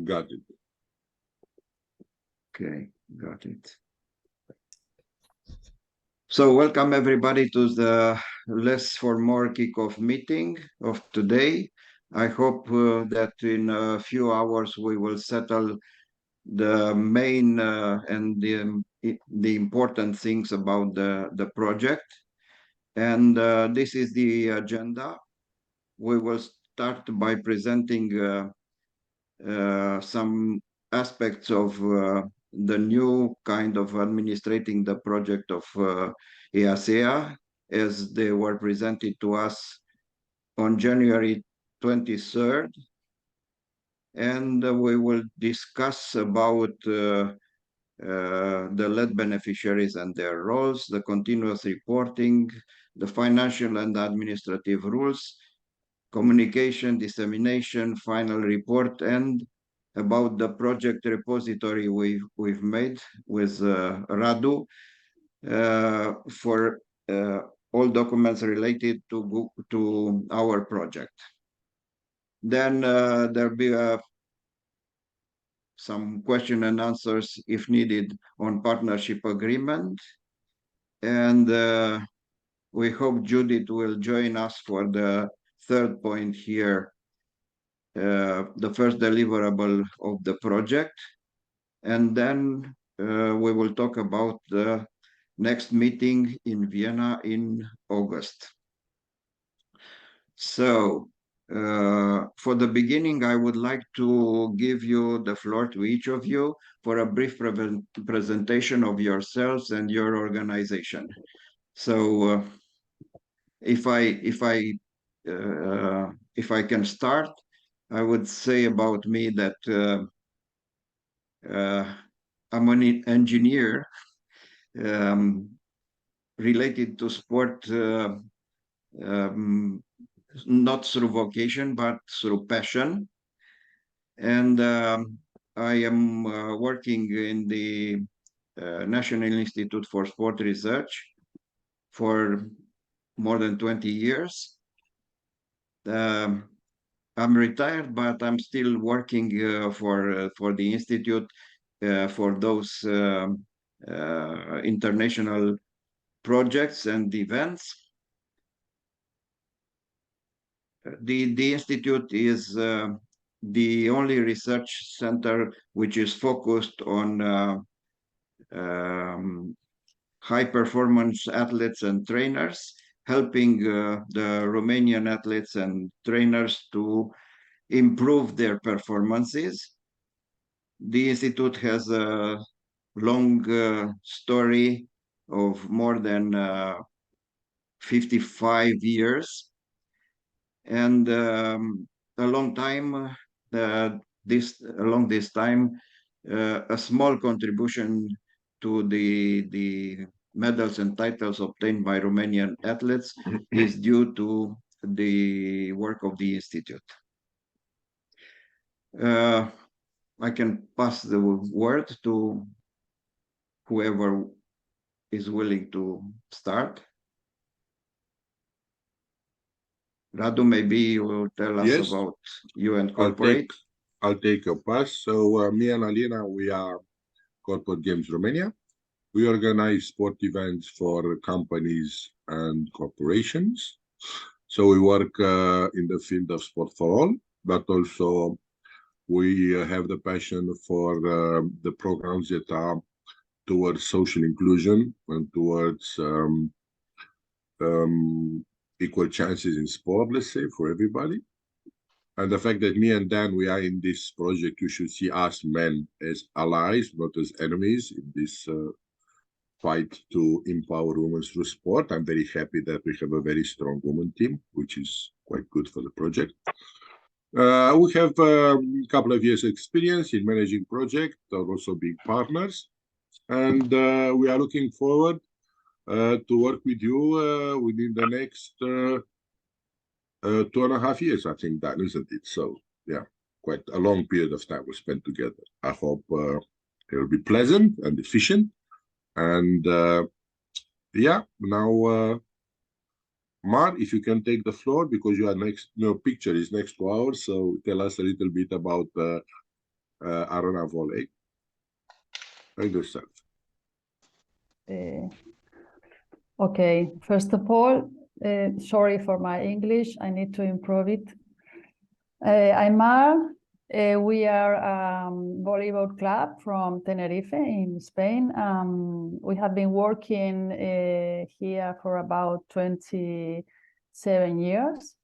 Got it. Okay, got it. So welcome everybody to the Less4More kickoff meeting of today. I hope that in a few hours we will settle the main and the important things about the project. And this is the agenda. We will start by presenting some aspects of the new kind of administrating the project of EASEA as they were presented to us on January 23rd. And we will discuss about the lead beneficiaries and their roles, the continuous reporting, the financial and administrative rules, communication, dissemination, final report, and about the project repository we've made with Radu for all documents related to our project. Then there'll be some question and answers if needed on partnership agreement. And we hope Judith will join us for the third point here, the first deliverable of the project. And then we will talk about the next meeting in Vienna in August. So for the beginning, I would like to give you the floor to each of you for a brief presentation of yourselves and your organization. So if I can start, I would say about me that I'm an engineer related to sport, not through vocation, but through passion. And I am working in the National Institute for Sport Research for more than 20 years. I'm retired, but I'm still working for the Institute for those international projects and events. The Institute is the only research center which is focused on high performance athletes and trainers, helping the Romanian athletes and trainers to improve their performances. The Institute has a long story of more than 55 years. And along this time, a small contribution to the medals and titles obtained by Romanian athletes is due to the work of the Institute. I can pass the word to whoever is willing to start. Radu, maybe you will tell us about you and corporate. I'll take a pass. So me and Alina, we are Corporate Games Romania. We organize sport events for companies and corporations. So we work in the field of sport for all, but also we have the passion for the programs that are towards social inclusion and towards equal chances in sport, let's say, for everybody. And the fact that me and Dan, we are in this project, you should see us men as allies, not as enemies in this fight to empower women through sport. I'm very happy that we have a very strong women team, which is quite good for the project. We have a couple of years experience in managing projects, also being partners. And we are looking forward to work with you within the next 2.5 years, I think, that isn't it? So, yeah, quite a long period of time we spent together. I hope it will be pleasant and efficient. And yeah, now, Mar, if you can take the floor because you are next, no picture is next to ours. So tell us a little bit about arena volley. And yourself. Okay, first of all, sorry for my English, I need to improve it. Aymar, we are a volleyball club from Tenerife in Spain. We have been working here for about 27 years.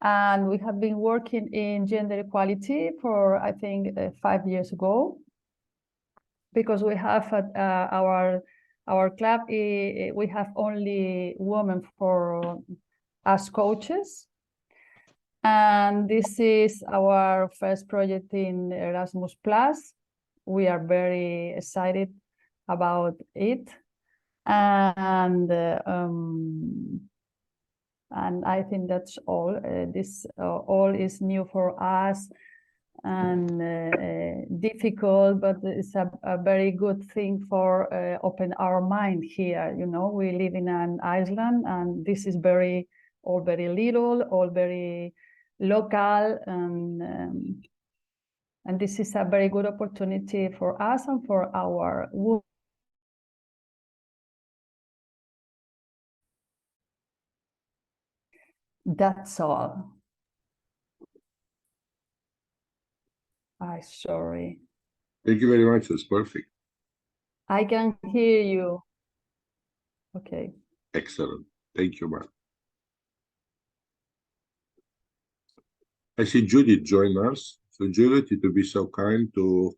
And we have been working in gender equality for, I think, 5 years ago. Because we have our club, we have only women as coaches. And this is our first project in Erasmus Plus. We are very excited about it. And I think that's all. This all is new for us and difficult, but it's a very good thing for open our mind here. You know, we live in an island, and this is all very little, all very local, and this is a very good opportunity for us and for our women. That's all. Sorry. Thank you very much. That's perfect. I can hear you. Okay. Excellent. Thank you, Mark. I see Judith join us. So Judith, you to be so kind to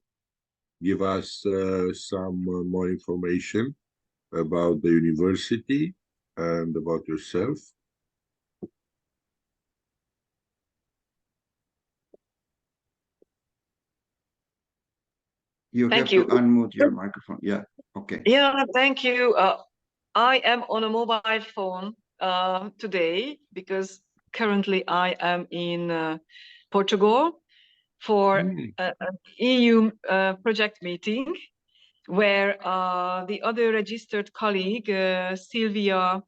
give us some more information about the university and about yourself. Thank you. Unmute your microphone. Yeah. Okay. Yeah, thank you. I am on a mobile phone today because currently I am in Portugal for an EU project meeting where the other registered colleague, Silvia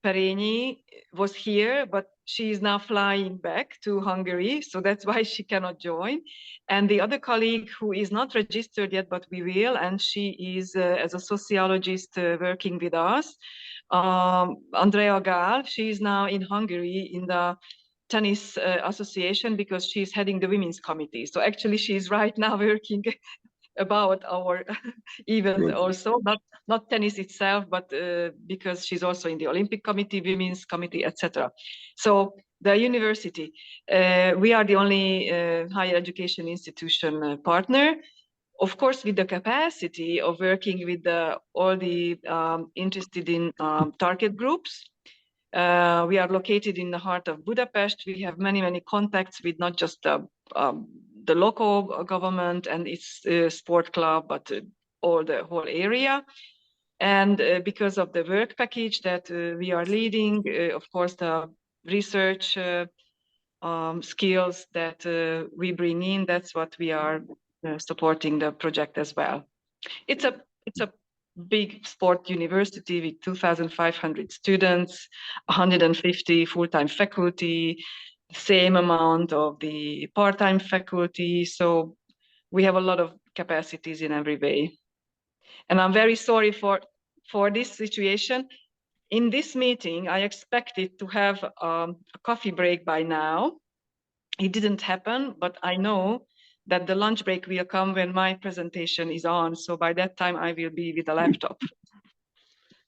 Perényi, was here, but she is now flying back to Hungary, so that's why she cannot join. And the other colleague who is not registered yet, but we will, and she is as a sociologist working with us, Andrea Gál. She is now in Hungary in the tennis association because she's heading the women's committee. So actually she's right now working about our event also, not tennis itself, but because she's also in the Olympic Committee, Women's Committee, etc. So the university, we are the only higher education institution partner, of course, with the capacity of working with all the interested in target groups. We are located in the heart of Budapest. We have many contacts with not just the local government and its sport club, but the whole area. And because of the work package that we are leading, of course, the research skills that we bring in, that's what we are supporting the project as well. It's a big sport university with 2,500 students, 150 full-time faculty, same amount of the part-time faculty. So we have a lot of capacities in every way. And I'm very sorry for this situation. In this meeting, I expected to have a coffee break by now. It didn't happen, but I know that the lunch break will come when my presentation is on. So by that time, I will be with a laptop.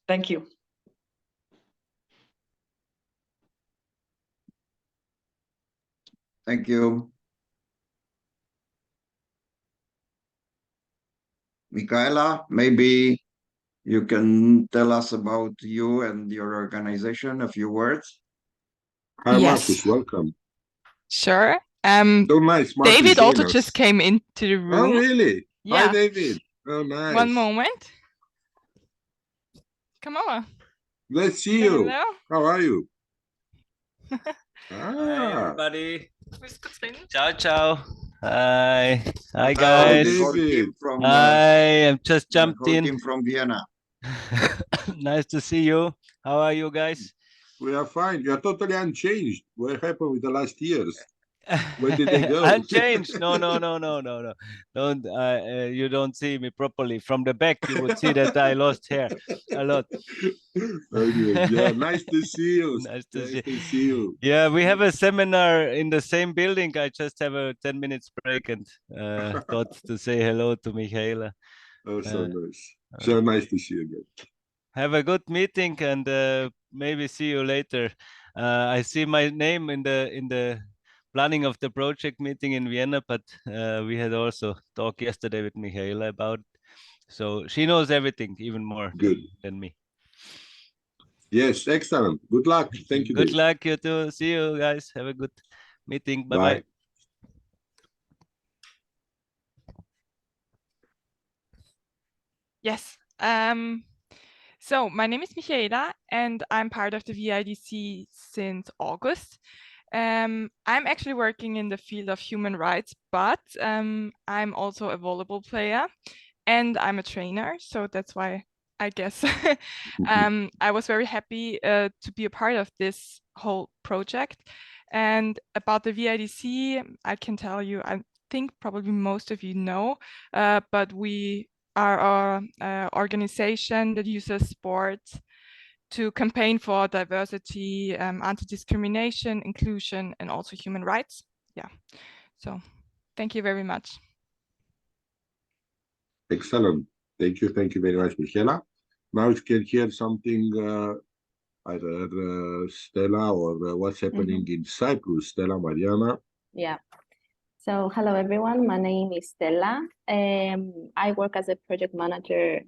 Thank you. Thank you. Michaela, maybe you can tell us about you and your organization, a few words. Hi, Yes. Marcus, welcome. Sure. So nice, Marcus, David join also us. just came into the room. Oh, really? Yeah. Hi, David. Oh, nice. One moment. Come over. Let's see you. Hello. How are you? Hi, everybody. Ciao, ciao. Hi. Hi, Hi, guys. David. Hi, I've just jumped in. Team from Vienna. Nice to see you. How are you guys? We are fine. You are totally unchanged. What happened with the last years? Where did they go? Unchanged. No. Don't you don't see me properly from the back. You would see that I lost hair a lot. Okay, yeah, nice to see you. Nice to see you. Yeah, we have a seminar in the same building. I just have a 10 minutes break and thought to say hello to Michaela. Oh, so nice. So nice to see you again. Have a good meeting and maybe see you later. I see my name in the planning of the project meeting in Vienna, but we had also talked yesterday with Michaela about it. So she knows everything even more than me. Yes, excellent. Good luck. Thank you, Good Dave. luck, you too. See you guys. Have a good meeting. Bye-bye. Yes. So my name is Michaela and I'm part of the VIDC since August. I'm actually working in the field of human rights, but I'm also a volleyball player and I'm a trainer. So that's why I guess I was very happy to be a part of this whole project. And about the VIDC, I can tell you, I think probably most of you know, but we are an organization that uses sports to campaign for diversity, anti-discrimination, inclusion, and also human rights. Yeah, so thank you very much. Excellent. Thank you very much, Michaela. Now you can hear something, either Stella or what's happening in Cyprus. Stella, Mariana. Yeah. So hello, everyone. My name is Stella. I work as a project manager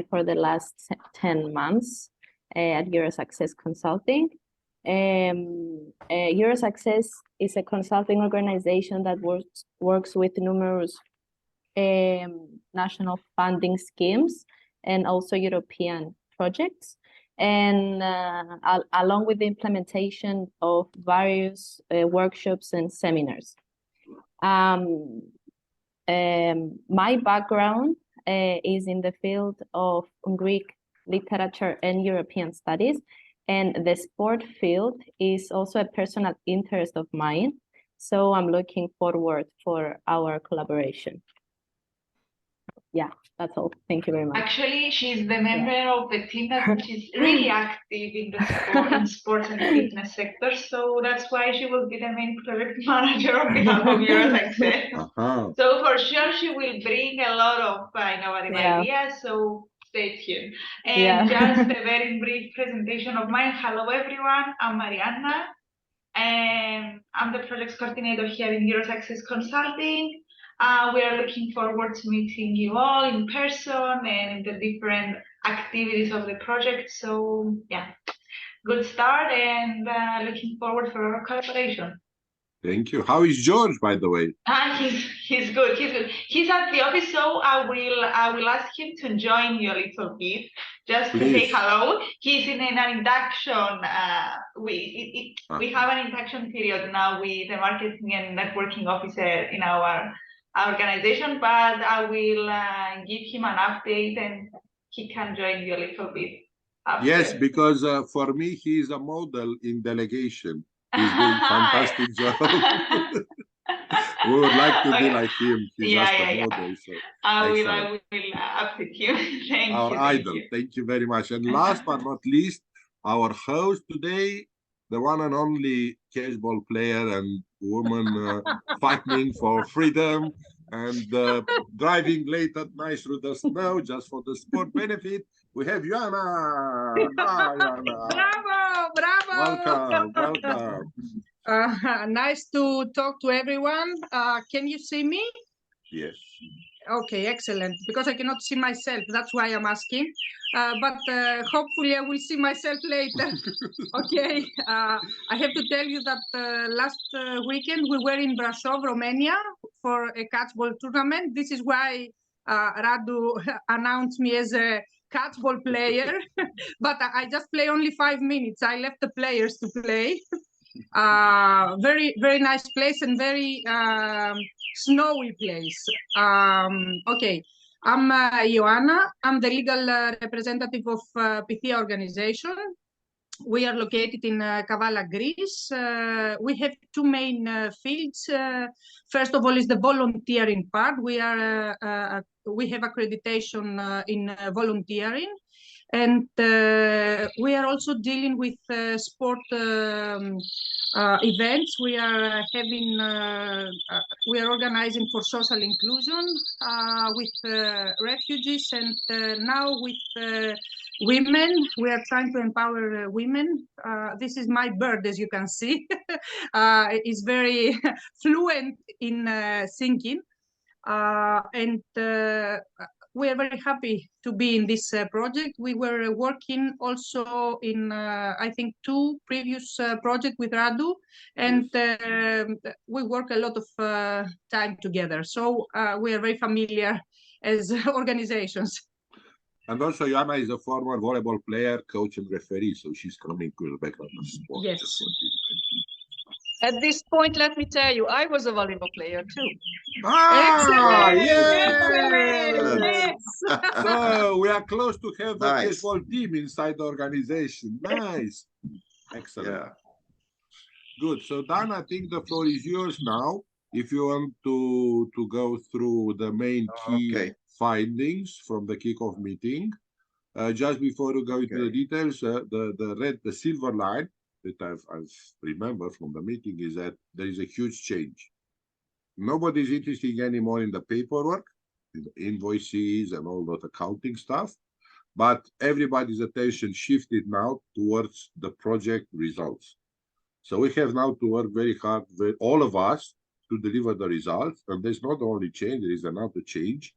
for the last 10 months at Eurosuccess Consulting. Eurosuccess is a consulting organization that works with numerous national funding schemes and also European projects, and along with the implementation of various workshops and seminars. My background is in the field of Greek literature and European studies, and the sport field is also a personal interest of mine. So I'm looking forward for our collaboration. Yeah, that's all. Thank you very much. Actually, she's the member of the team that is really active in the sports and fitness sector. So that's why she will be the main project manager on behalf of Eurosuccess. So for sure, she will bring a lot of innovative ideas. So stay tuned. And just a very brief presentation of mine. Hello, everyone. I'm Mariana. And I'm the project coordinator here in Eurosuccess Consulting. We are looking forward to meeting you all in person and in the different activities of the project. So yeah, good start and looking forward for our collaboration. Thank you. How is George, by the way? He's good. He's at the office, so I will ask him to join you a little bit, just to say hello. He's in an induction. We have an induction period now with the marketing and networking officer in our organization, but I will give him an update and he can join you a little bit after. Yes, because for me, he's a model in delegation. He's doing fantastic job. We would like to be like him. He's just a model. So I will update you. Our idol. Thank you very much. And last but not least, our host today, the one and only cashball player and woman fighting for freedom and driving late at night through the snow just for the sport benefit. We have Joanna. Bravo. Welcome. Nice to talk to everyone. Can you see me? Yes. Okay, excellent. Because I cannot see myself, that's why I'm asking. But hopefully I will see myself later. Okay. I have to tell you that last weekend we were in Brasov, Romania for a catchball tournament. This is why Radu announced me as a catchball player. But I just play only 5 minutes. I left the players to play. Very nice place and very snowy place. Okay, I'm Ioana. I'm the legal representative of Pythia organization. we are located in Kavala, Greece. We have two main fields. First of all is the volunteering part. We have accreditation in volunteering. And we are also dealing with sport events. We are we are organizing for social inclusion with refugees, and now with women. We are trying to empower women. This is my bird, as you can see. It's very fluent in singing. And we are very happy to be in this project. We were working also in, I think, 2 previous projects with Radu, and we work a lot of time together. So we are very familiar as organizations. And also, Jana is a former volleyball player, coach, and referee, so she's coming with a background of sport. Yes. At this point, let me tell you, I was a volleyball player too. Ah, Excellent! yes! So we are close to have a Nice. baseball team inside the organization. Nice. Excellent. Yeah. Good. So, Dan, I think the floor is yours now. If you want to go through the main key findings from the kickoff meeting. Just before we go into the details, the silver line that I've remembered from the meeting is that there is a huge change. Nobody is interested anymore in the paperwork, in the invoices and all that accounting stuff, but everybody's attention shifted now towards the project results. So we have now to work very hard, all of us, to deliver the results. And there's not only change, there is another change.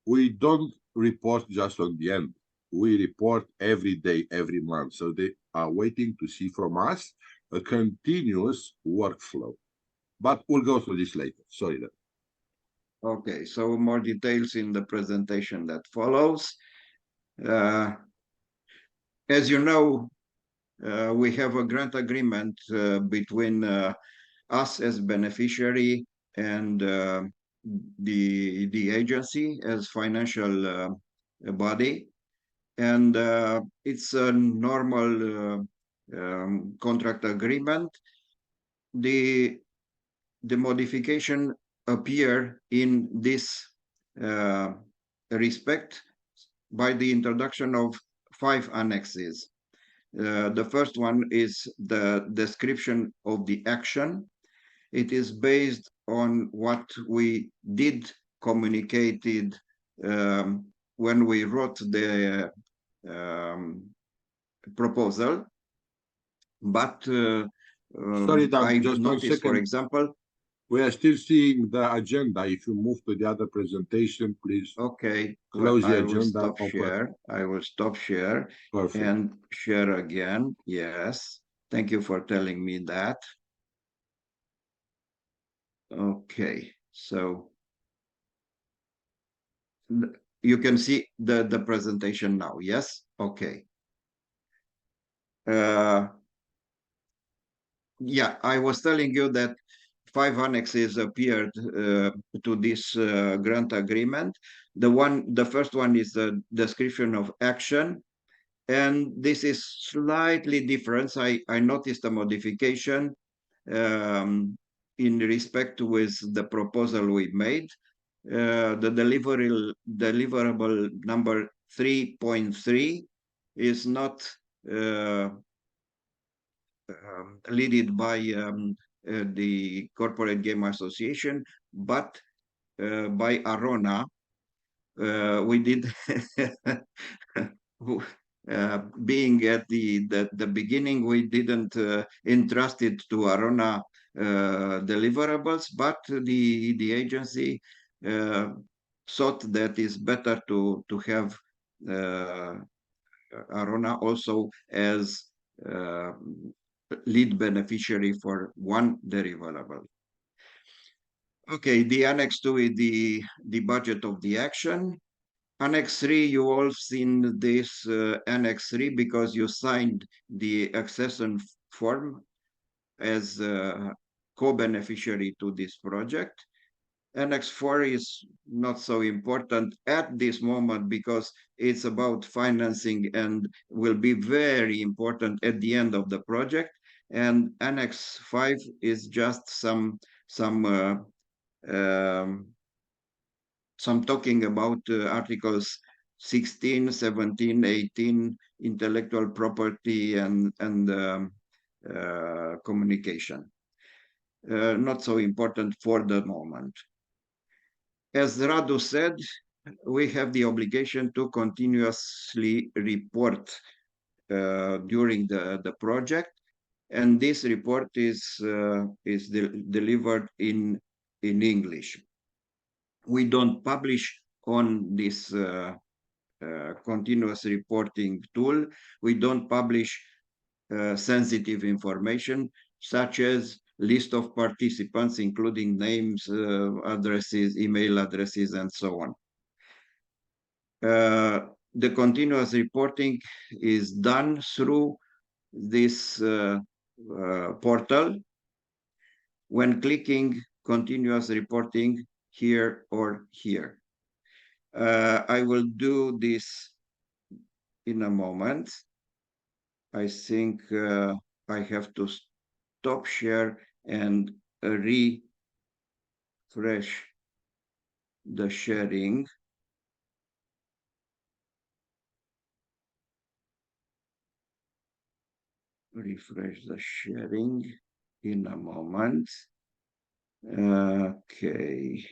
We don't report just on the end. We report every day, every month. So they are waiting to see from us a continuous workflow. But we'll go through this later. Sorry. Okay, so more details in the presentation that follows. As you know, we have a grant agreement between us as beneficiary and the agency as financial body. And it's a normal contract agreement. The modification appear in this respect by the introduction of 5 annexes. The first one is the description of the action. It is based on what we did communicated when we wrote the proposal. But sorry, Dan, just one second. For example, we are still seeing the agenda. If you move to the other presentation, please. Okay. Close the I will agenda. stop share. I will stop share. Perfect. And share again. Yes. Thank you for telling me that. Okay. So you can see the presentation now. Yes. Okay. Yeah, I was telling you that 5 annexes appeared to this grant agreement. The first one is the description of action, and this is slightly different. I noticed a modification in respect with the proposal we made. The deliverable number 3.3 is not led by the Corporate Game Association, but by Arona. We did being at the beginning, we didn't entrust it to Arona deliverables, but the agency thought that it's better to have Arona also as lead beneficiary for one deliverable. Okay, the Annex 2 is the budget of the action. Annex 3, you all seen this Annex 3 because you signed the accession form as co-beneficiary to this project. Annex 4 is not so important at this moment because it's about financing and will be very important at the end of the project. And Annex 5 is just some talking about articles 16, 17, 18, intellectual property and communication. Not so important for the moment. As Radu said, we have the obligation to continuously report during the project, and this report is delivered in English. We don't publish on this continuous reporting tool. We don't publish sensitive information such as list of participants, including names, addresses, email addresses, and so on. The continuous reporting is done through this portal. When clicking continuous reporting here or here. I will do this in a moment. I think I have to stop share and refresh the sharing. Refresh the sharing in a moment. Okay.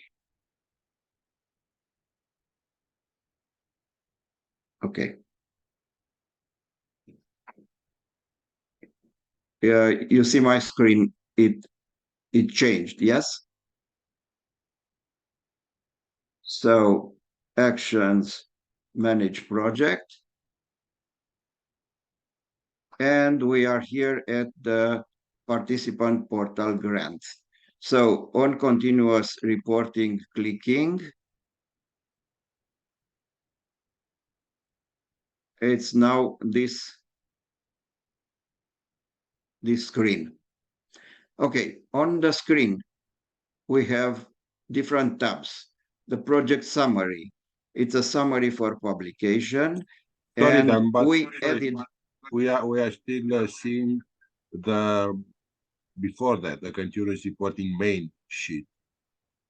Okay. You see my screen, it changed, yes? So actions, manage project. And we are here at the participant portal grant. So on continuous reporting, clicking, it's now this screen. Okay, on the screen, we have different tabs. The project summary, it's a summary for publication. Sorry, and Dan, but we added. We are still seeing before that the continuous reporting main sheet.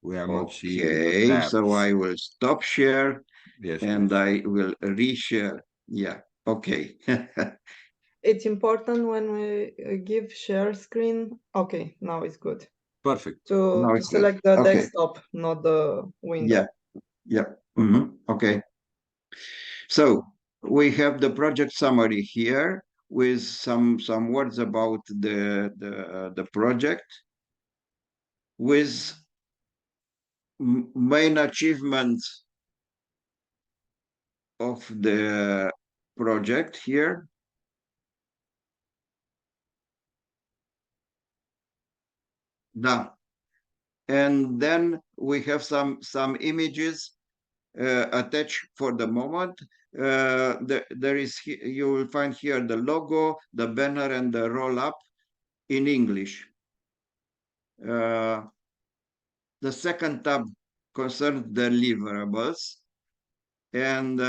We are not seeing the tabs. So I will stop share. Yes, and please. I will reshare. Yeah, okay. It's important when we give share screen. Okay, now it's good. Perfect. To select the desktop, not the window. Yeah. Okay. So we have the project summary here with some words about the project, with main achievements of the project here. Done. And then we have some images attached for the moment. There is, you will find here the logo, the banner, and the roll-up in English. The second tab concerns the deliverables. And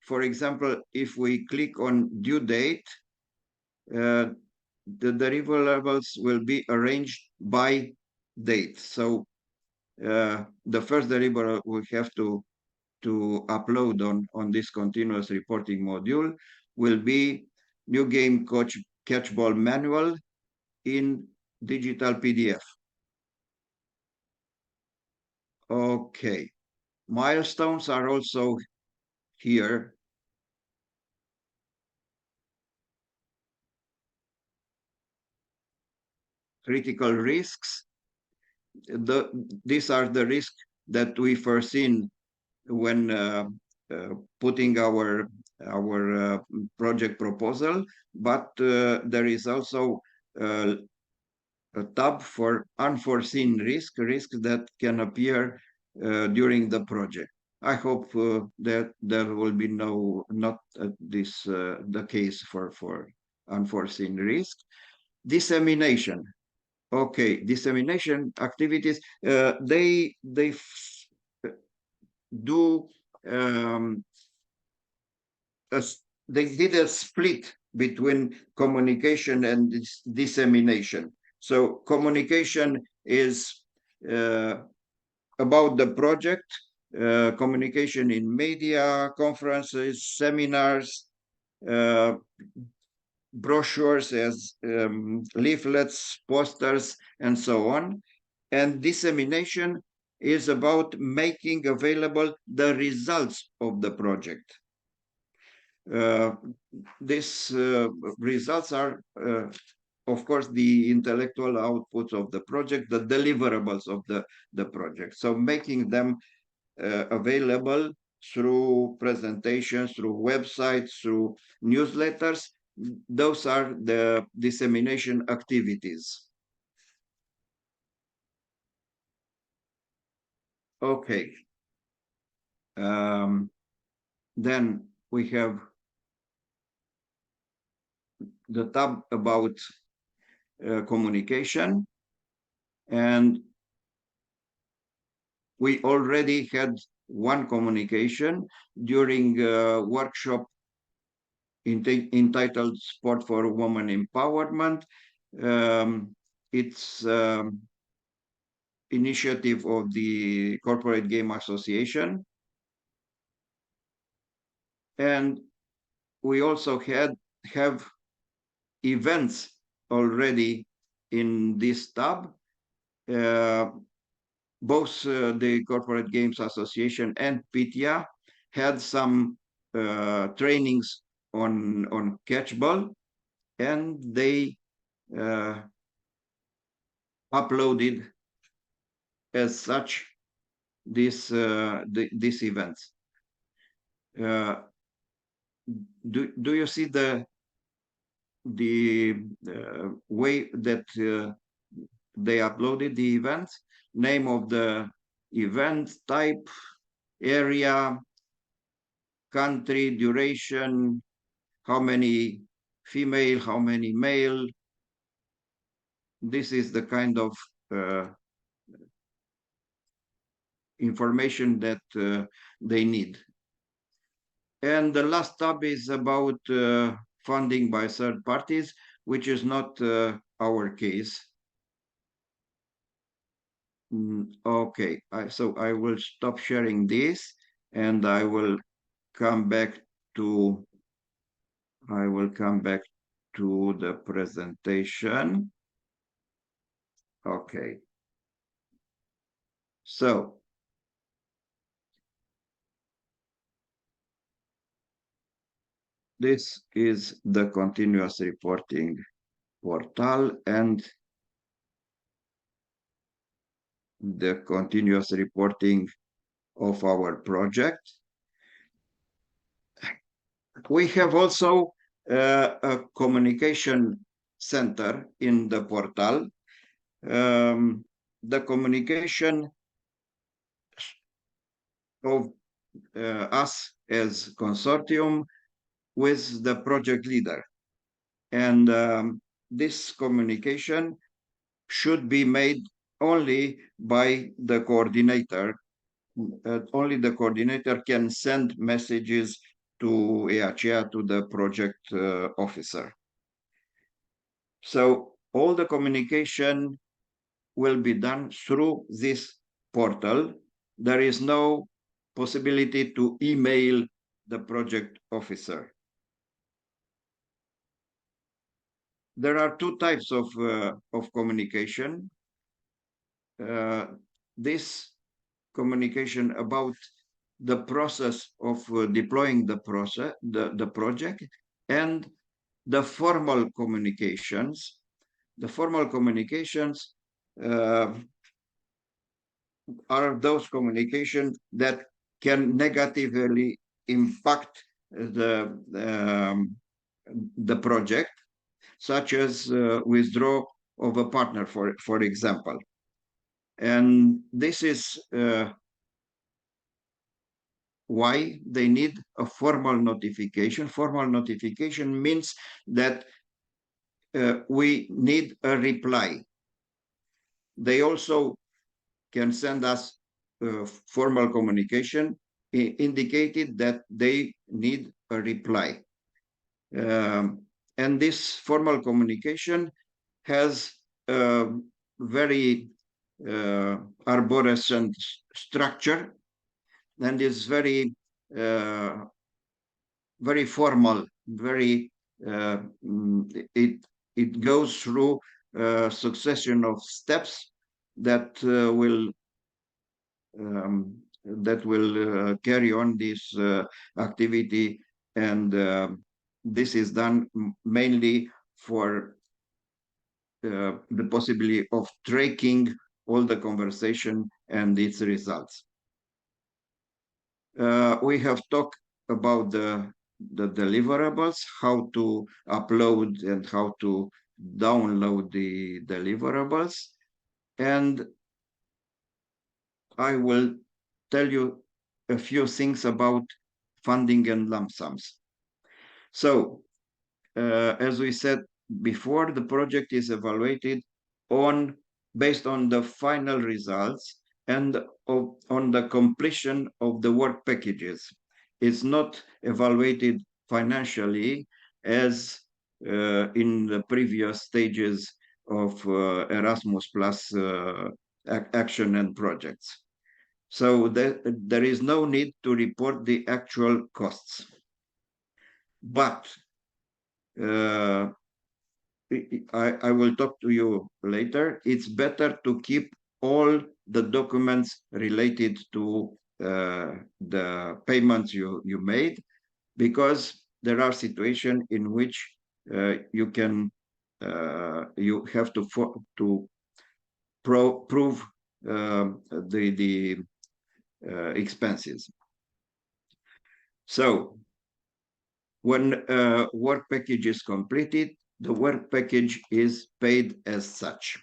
for example, if we click on due date, the deliverables will be arranged by date. So the first deliverable we have to upload on this continuous reporting module will be new game coach catchball manual in digital PDF. Okay, milestones are also here. Critical risks. These are the risks that we foreseen when putting our project proposal, but there is also a tab for unforeseen risks that can appear during the project. I hope that there will be not the case for unforeseen risk. Dissemination. Okay, dissemination activities. They do they did a split between communication and dissemination. So communication is about the project, communication in media, conferences, seminars, brochures as leaflets, posters, and so on. And dissemination is about making available the results of the project. These results are, of course, the intellectual outputs of the project, the deliverables of the project. So making them available through presentations, through websites, through newsletters, those are the dissemination activities. Okay. Then we have the tab about communication, and we already had one communication during a workshop entitled Sport for Women Empowerment. It's initiative of the Corporate Game Association. And we also have events already in this tab. Both the Corporate Games Association and PTIA had some trainings on catchball, and they uploaded as such these events. Do you see the way that they uploaded the events? Name of the event, type, area, country, duration, how many female, how many male. This is the kind of information that they need. And the last tab is about funding by third parties, which is not our case. Okay, so I will stop sharing this, and I will come back to the presentation. Okay. So this is the continuous reporting portal and the continuous reporting of our project. We have also a communication center in the portal. The communication of us as consortium with the project leader. And this communication should be made only by the coordinator. Only the coordinator can send messages to EACEA, to the project officer. So all the communication will be done through this portal. There is no possibility to email the project officer. There are two types of communication. This communication about the process of deploying the project, and the formal communications. The formal communications are those communications that can negatively impact the project, such as withdraw of a partner, for example. And this is why they need a formal notification. Formal notification means that we need a reply. They also can send us formal communication indicated that they need a reply. And this formal communication has a very arborescent structure and is very very formal, very it goes through a succession of steps that will carry on this activity, and this is done mainly for the possibility of tracking all the conversation and its results. We have talked about the deliverables, how to upload and how to download the deliverables, and I will tell you a few things about funding and lump sums. So, as we said before, the project is evaluated based on the final results and on the completion of the work packages. It's not evaluated financially as in the previous stages of Erasmus Plus action and projects. So there is no need to report the actual costs. But I will talk to you later. It's better to keep all the documents related to the payments you made, because there are situations in which you have to prove the expenses. So when work package is completed, the work package is paid as such.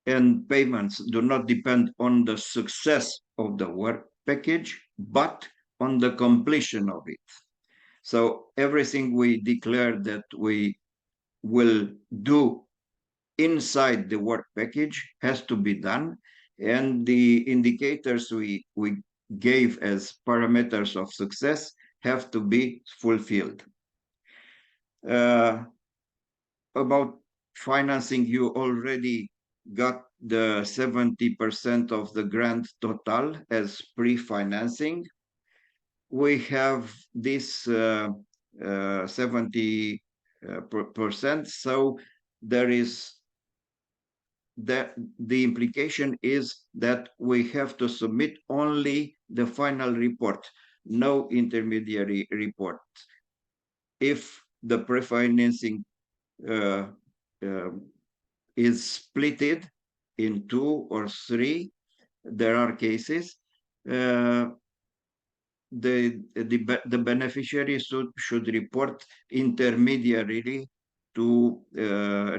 And payments do not depend on the success of the work package, but on the completion of it. So everything we declare that we will do inside the work package has to be done, and the indicators we gave as parameters of success have to be fulfilled. About financing, you already got the 70% of the grant total as pre-financing. We have this 70%, so there is the implication is that we have to submit only the final report, no intermediary report. If the pre-financing is splitted in 2 or 3, there are cases, the beneficiary should report intermediarily to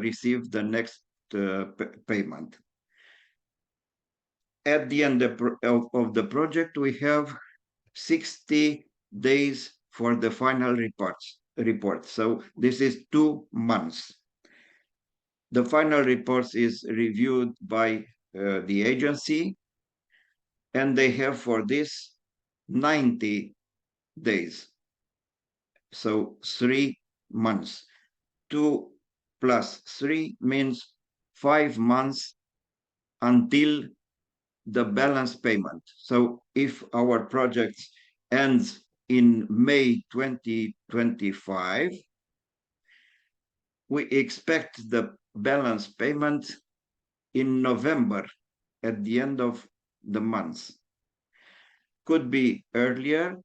receive the next payment. At the end of the project, we have 60 days for the final report. So this is 2 months. The final report is reviewed by the agency, and they have for this 90 days. So 3 months. 2 plus 3 means 5 months until the balance payment. So if our project ends in May 2025, we expect the balance payment in November at the end of the month. Could be earlier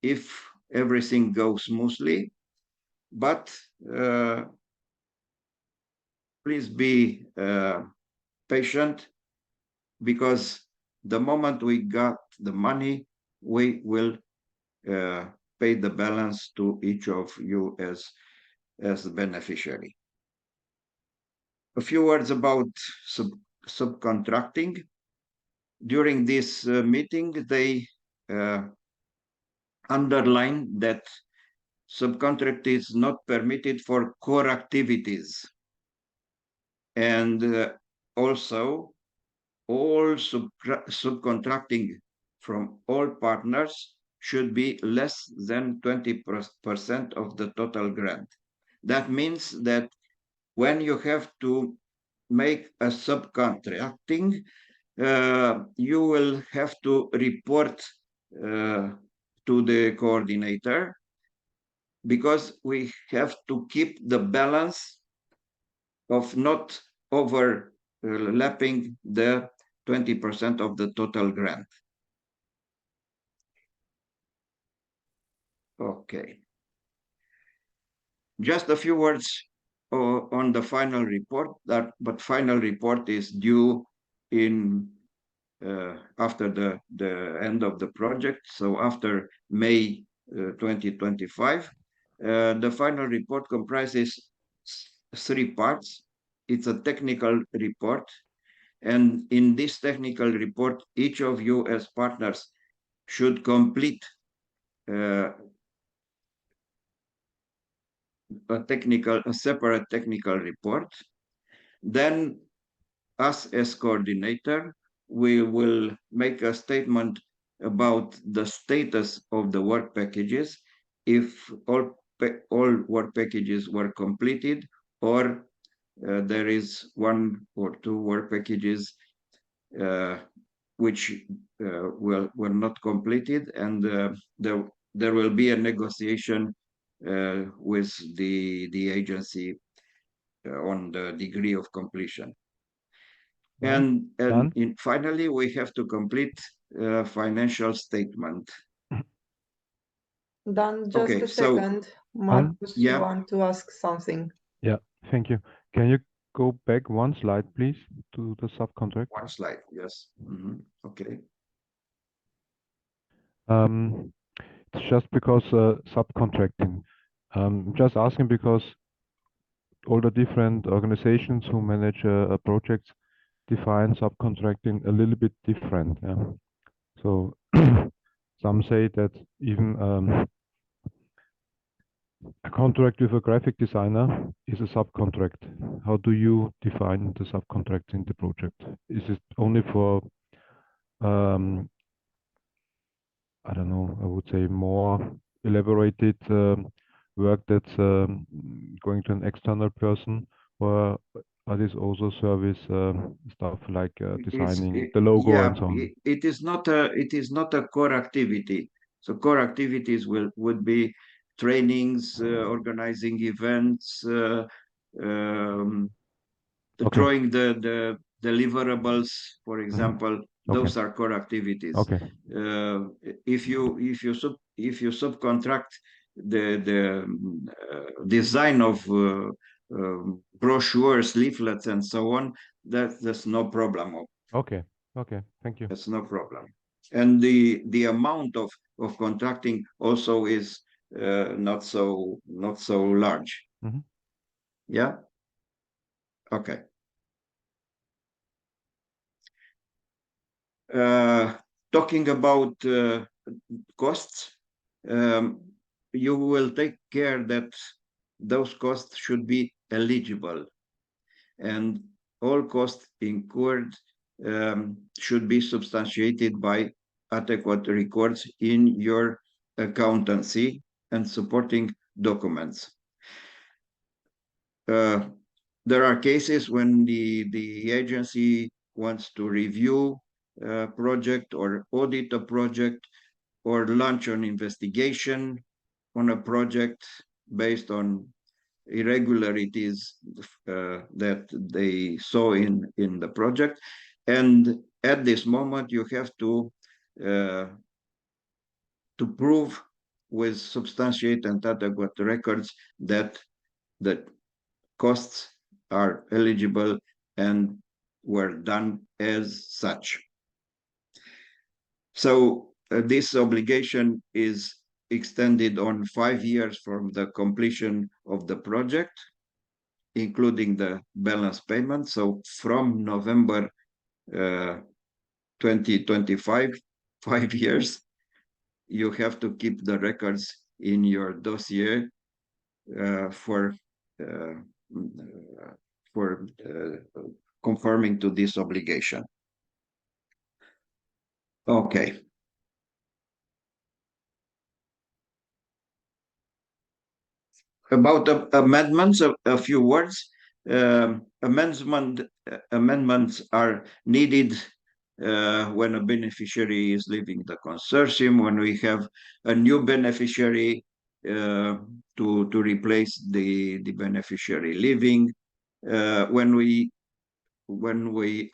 if everything goes smoothly, but please be patient, because the moment we got the money, we will pay the balance to each of you as the beneficiary. A few words about subcontracting. During this meeting, they underlined that subcontract is not permitted for core activities. And also, all subcontracting from all partners should be less than 20% of the total grant. That means that when you have to make a subcontracting, you will have to report to the coordinator, because we have to keep the balance of not overlapping the 20% of the total grant. Okay. Just a few words on the final report, but final report is due in after the end of the project, so after May 2025. The final report comprises 3 parts. It's a technical report, and in this technical report, each of you as partners should complete a separate technical report. Then us as coordinator, we will make a statement about the status of the work packages, if all work packages were completed, or there is 1 or 2 work packages which were not completed, and there will be a negotiation with the agency on the degree of completion. And finally, we have to complete a financial statement. Dan, just a second. Marcus, you want to ask something? Yeah, thank you. Can you go back 1 slide, please, to the subcontract? 1 slide, yes. Okay. It's just because subcontracting. Just asking because all the different organizations who manage a project define subcontracting a little bit different. Yeah? So some say that even a contract with a graphic designer is a subcontract. How do you define the subcontract in the project? Is it only for, I don't know, I would say more elaborated work that's going to an external person, or are these also service stuff like designing the logo and so on? It is not a core activity. So core activities would be trainings, organizing events, drawing the deliverables, for example. Those are core activities. If you subcontract the design of brochures, leaflets, and so on, that's no problem. Okay, thank you. That's no problem. And the amount of contracting also is not so large. Yeah. Okay. Talking about costs, you will take care that those costs should be eligible, and all costs incurred should be substantiated by adequate records in your accountancy and supporting documents. There are cases when the agency wants to review a project or audit a project or launch an investigation on a project based on irregularities that they saw in the project. And at this moment, you have to prove with substantiate and adequate records that the costs are eligible and were done as such. So this obligation is extended on 5 years from the completion of the project, including the balance payment. So from November 2025, 5 years, you have to keep the records in your dossier for conforming to this obligation. Okay. About amendments, a few words. Amendments are needed when a beneficiary is leaving the consortium, when we have a new beneficiary to replace the beneficiary leaving, when we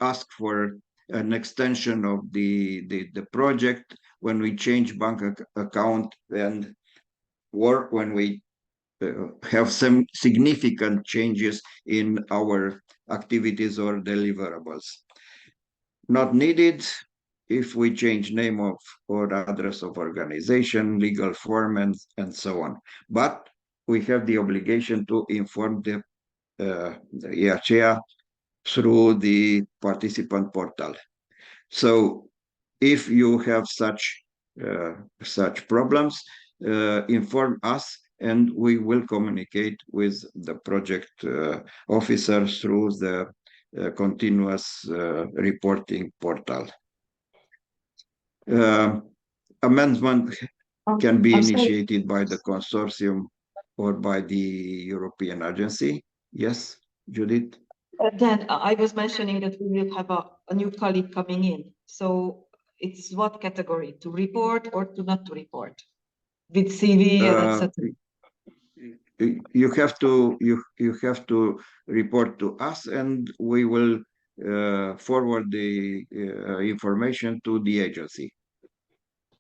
ask for an extension of the project, when we change bank account, and or when we have some significant changes in our activities or deliverables. Not needed if we change name of or address of organization, legal form, and so on. But we have the obligation to inform the EACEA through the participant portal. So if you have such problems, inform us, and we will communicate with the project officer through the continuous reporting portal. Amendment can be initiated by the consortium or by the European agency. Yes, Judith? Dan, I was mentioning that we will have a new colleague coming in. So it's what category? To report or to not to report? With CV and etc. You have to report to us, and we will forward the information to the agency.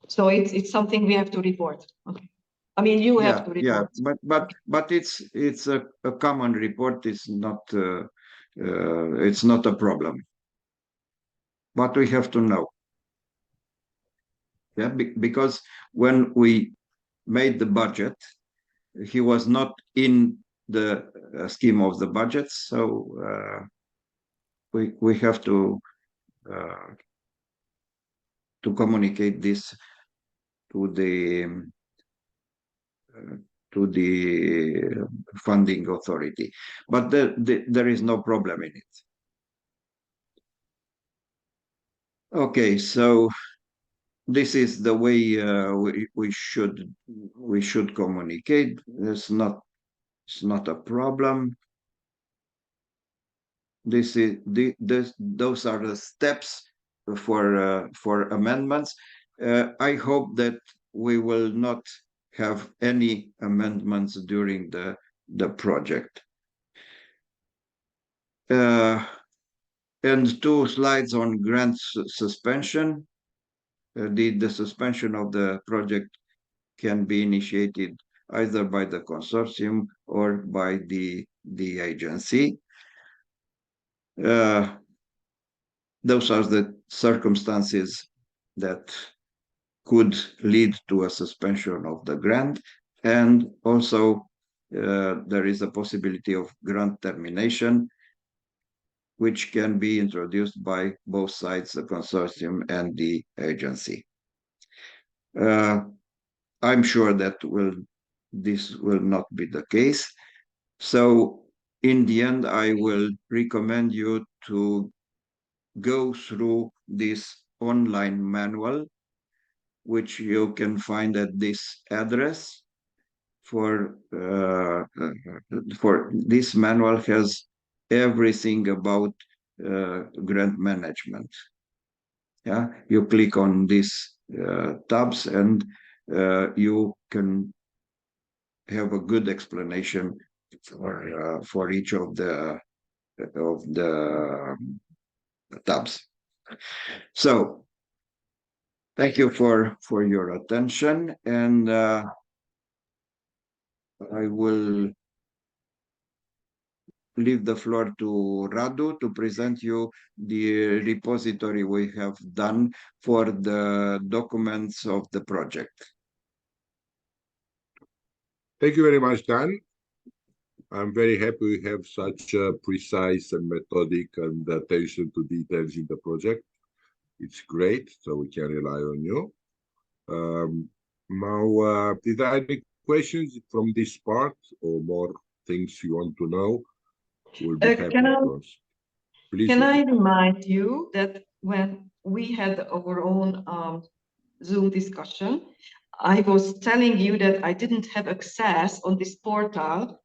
So it's something we have to report. Okay. I mean, you have to report. Yeah, but it's a common report. It's not a problem. But we have to know. Yeah, because when we made the budget, he was not in the scheme of the budget, so we have to communicate this to the funding authority. But there is no problem in it. Okay, so this is the way we should communicate. It's not a problem. Those are the steps for amendments. I hope that we will not have any amendments during the project. And 2 slides on grant suspension. The suspension of the project can be initiated either by the consortium or by the agency. Those are the circumstances that could lead to a suspension of the grant, and also there is a possibility of grant termination, which can be introduced by both sides, the consortium and the agency. I'm sure that this will not be the case. So in the end, I will recommend you to go through this online manual, which you can find at this address. For this manual has everything about grant management. Yeah, you click on these tabs, and you can have a good explanation for each of the tabs. So thank you for your attention, and I will leave the floor to Radu to present you the repository we have done for the documents of the project. Thank you very much, Dan. I'm very happy we have such precise and methodic and attention to details in the project. It's great, so we can rely on you. Now, is there any questions from this part or more things you want to know? We'll be happy, of course. Please. Can I remind you that when we had our own Zoom discussion, I was telling you that I didn't have access on this portal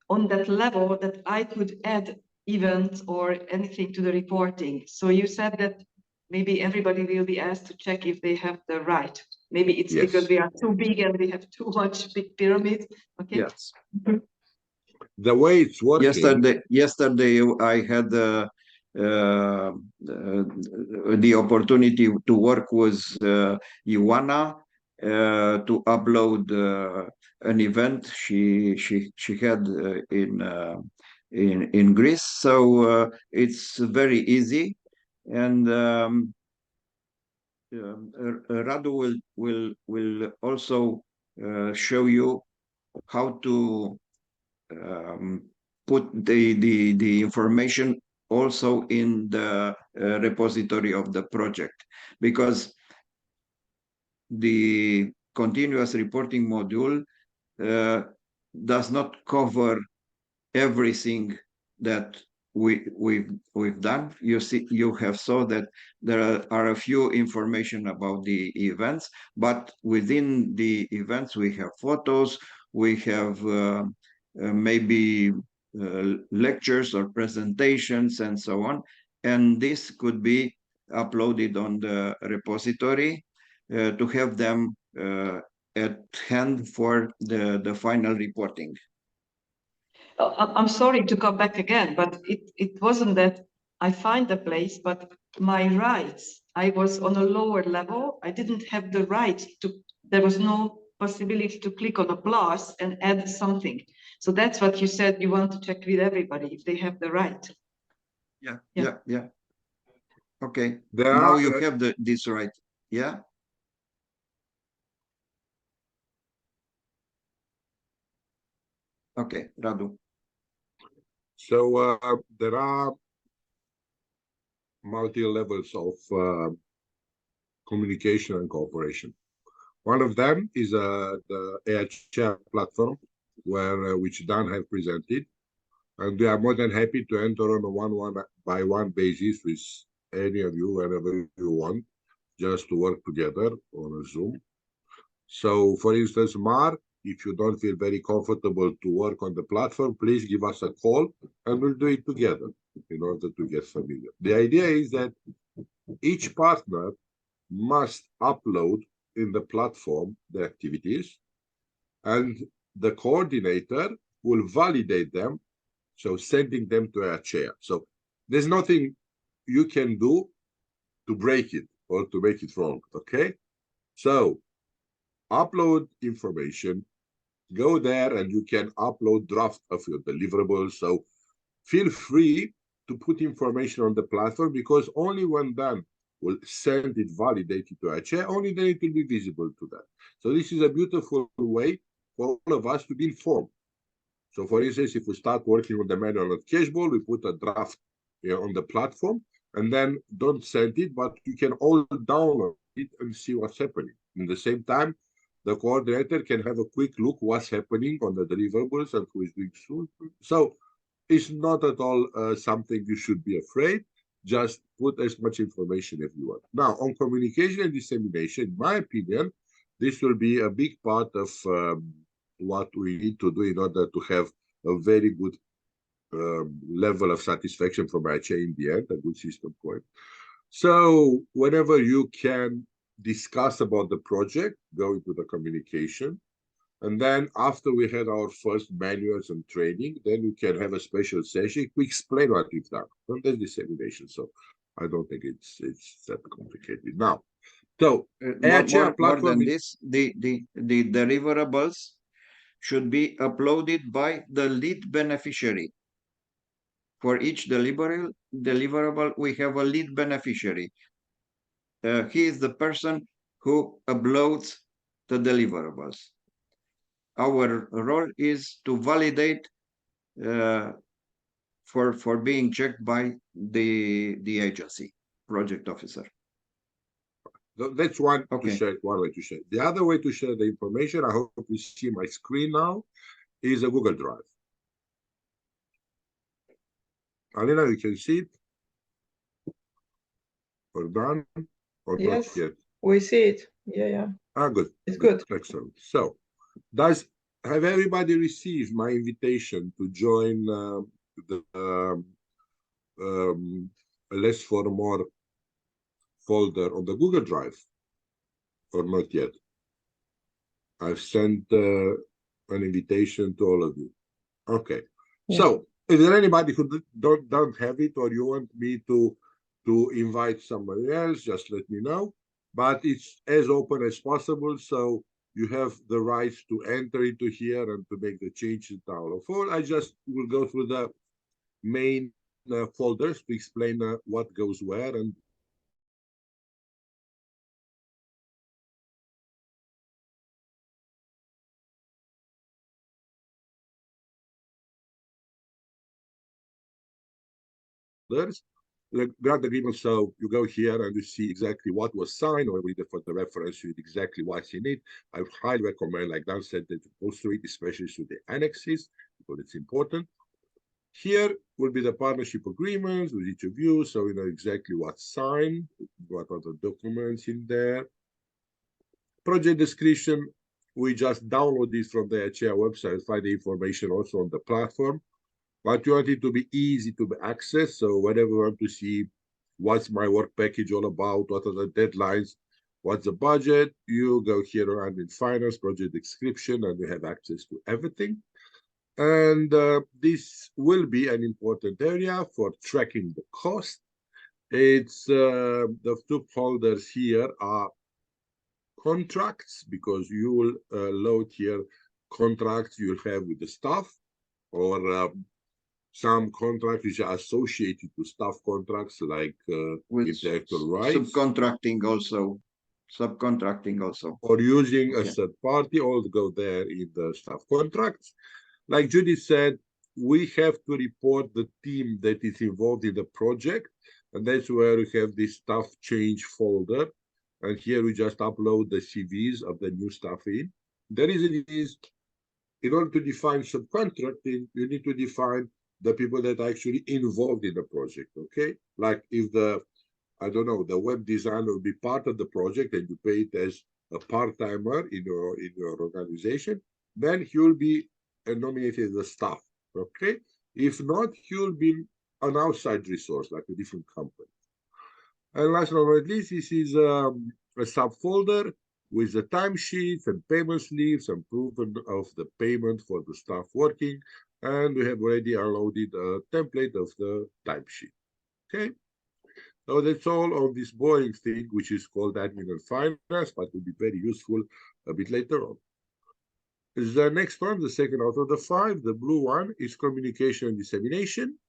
on that level that I could add events or anything to the reporting. So you said that maybe everybody will be asked to check if they have the right. Maybe it's because we are too big and we have too much big pyramid. Okay. Yes. The way it's working. Yesterday I had the opportunity to work with Ioana to upload an event she had in Greece. So it's very easy, and Radu will also show you how to put the information also in the repository of the project, because the continuous reporting module does not cover everything that we've done. You have saw that there are a few information about the events, but within the events we have photos, we have maybe lectures or presentations and so on, and this could be uploaded on the repository to have them at hand for the final reporting. I'm sorry to come back again, but it wasn't that I find the place, but my rights, I was on a lower level. I didn't have the right to, there was no possibility to click on a plus and add something. So that's what you said, you want to check with everybody if they have the right. Yeah. Okay, now you have this right. Yeah. Okay, Radu. So there are multi-levels of communication and cooperation. One of them is the AHR platform, which Dan have presented, and we are more than happy to enter on a one-by-one basis with any of you whenever you want, just to work together on a Zoom. So, for instance, Mark, if you don't feel very comfortable to work on the platform, please give us a call and we'll do it together in order to get familiar. The idea is that each partner must upload in the platform the activities, and the coordinator will validate them, so sending them to a chair. So there's nothing you can do to break it or to make it wrong, okay? So upload information, go there and you can upload draft of your deliverables. So feel free to put information on the platform, because only when done will send it validated to a chair, only then it will be visible to them. So this is a beautiful way for all of us to be informed. So for instance, if we start working on the manual of cashball, we put a draft on the platform, and then don't send it, but you can all download it and see what's happening. In the same time, the coordinator can have a quick look what's happening on the deliverables and who is doing so. So it's not at all something you should be afraid. Just put as much information as you want. Now, on communication and dissemination, in my opinion, this will be a big part of what we need to do in order to have a very good level of satisfaction from IHA in the end, a good system point. So whenever you can discuss about the project, go into the communication. And then after we had our first manuals and training, then we can have a special session. We explain what we've done. And there's dissemination. So I don't think it's that complicated. Now, so more than this, the deliverables should be uploaded by the lead beneficiary. For each deliverable, we have a lead beneficiary. He is the person who uploads the deliverables. Our role is to validate for being checked by the agency project officer. That's one way to share. The other way to share the information, I hope you see my screen now, is a Google Drive. Alina, you can see it? Or done? Or Yes, not yet? we see it. Yeah. Ah, good. It's good. Excellent. So, have everybody received my invitation to join the Less4More folder on the Google Drive, or not yet? I've sent an invitation to all of you. Okay. Yeah. So, is there anybody who don't have it, or you want me to invite somebody else? Just let me know. But it's as open as possible, so you have the right to enter into here and to make the changes down. Or I just will go through the main folders to explain what goes where and others. The grant agreement, so you go here and you see exactly what was signed, or read it for the reference, you read exactly what's in it. I highly recommend, like Dan said, that you go through it, especially through the annexes, because it's important. Here will be the partnership agreements with each of you, so you know exactly what's signed, what are the documents in there. Project description, we just download this from the HCR website, find the information also on the platform. But you want it to be easy to be accessed. So whenever you want to see what's my work package all about, what are the deadlines, what's the budget, you go here and in finance, project description, and you have access to everything. And this will be an important area for tracking the cost. It's the two folders here are contracts, because you will load here contracts you'll have with the staff, or some contracts which are associated to staff contracts, like intellectual rights. Subcontracting also. Or using a third party, all go there in the staff contracts. Like Judy said, we have to report the team that is involved in the project, and that's where we have this staff change folder. And here we just upload the CVs of the new staff in. The reason is, in order to define subcontracting, you need to define the people that are actually involved in the project, okay? Like if the, I don't know, the web designer will be part of the project and you pay it as a part-timer in your organization, then he will be nominated as a staff, okay? If not, he will be an outside resource, like a different company. And last but not least, this is a subfolder with the timesheets and payment slips and proof of the payment for the staff working. And we have already downloaded a template of the timesheet. Okay. So that's all on this boring thing, which is called admin and finance, but will be very useful a bit later on. The next one, the second out of the 5, the blue one, is communication and dissemination.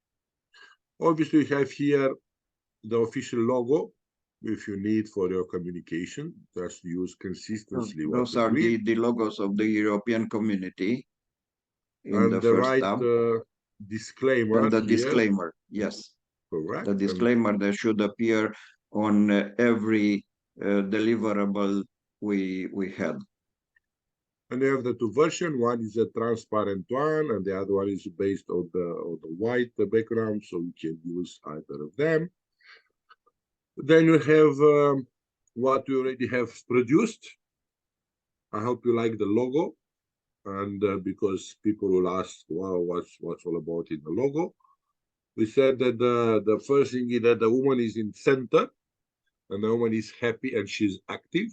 Obviously, we have here the official logo. If you need for your communication, just use consistently. Those are the logos of the European community. And the right disclaimer. And the here. disclaimer, yes. Correct. The disclaimer that should appear on every deliverable we had. And you have the two versions. One is a transparent one, and the other one is based on the white background, so you can use either of them. Then you have what we already have produced. I hope you like the logo, and because people will ask, "Wow, what's all about in the logo?" We said that the first thing is that the woman is in center, and the woman is happy and she's active,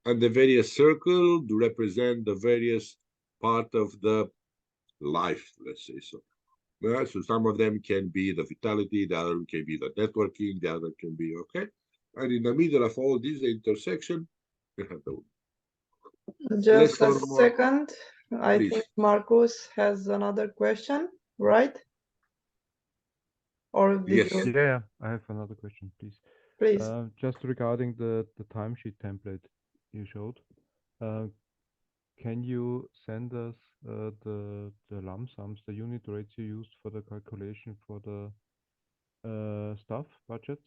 and the various circles to represent the various part of the life, let's say so. Yeah, so some of them can be the vitality, the other can be the networking, the other can be okay. And in the middle of all these, the intersection, we have the Just a second. I think Marcus has another question, right? Or did you? Yeah, I have another question, please. Please. Just regarding the timesheet template you showed, can you send us the lump sums, the unit rates you used for the calculation for the staff budgets?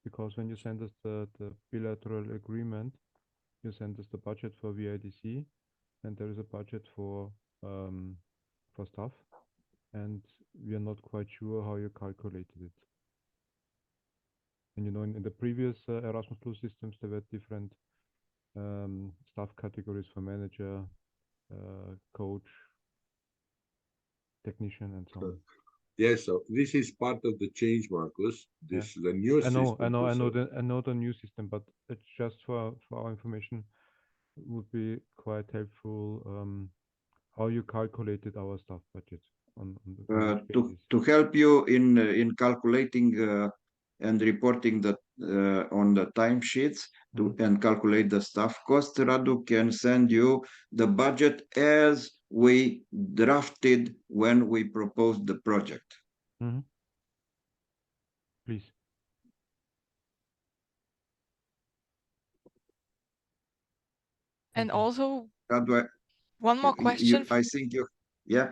Because when you send us the bilateral agreement, you send us the budget for VIDC, and there is a budget for staff. And we are not quite sure how you calculated it. And in the previous Erasmus Plus systems, there were different staff categories for manager, coach, technician, and so on. Yes, so this is part of the change, Marcus. This is the new system. I know the new system, but it's just for our information. It would be quite helpful how you calculated our staff budget on to help you in calculating and reporting the on the timesheets and calculate the staff cost. Radu can send you the budget as we drafted when we proposed the project. Please. And also, Radu, one more question. I think you, yeah.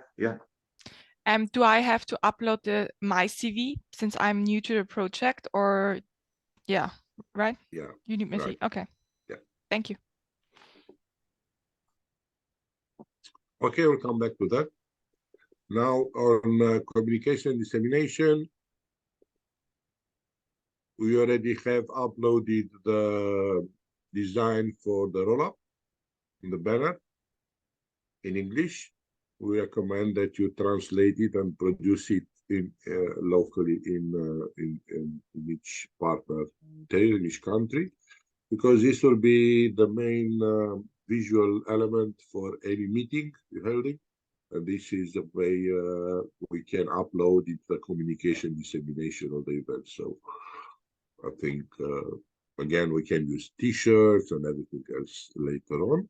Do I have to upload my CV since I'm new to the project, or yeah, right? Yeah. You need my CV. Okay. Yeah. Thank you. Okay, we'll come back to that. Now on communication dissemination, we already have uploaded the design for the roll-up in the banner in English. We recommend that you translate it and produce it in locally in each partner territory, in each country, because this will be the main visual element for any meeting you're holding. And this is the way we can upload it, the communication dissemination of the event. So I think, again, we can use T-shirts and everything else later on.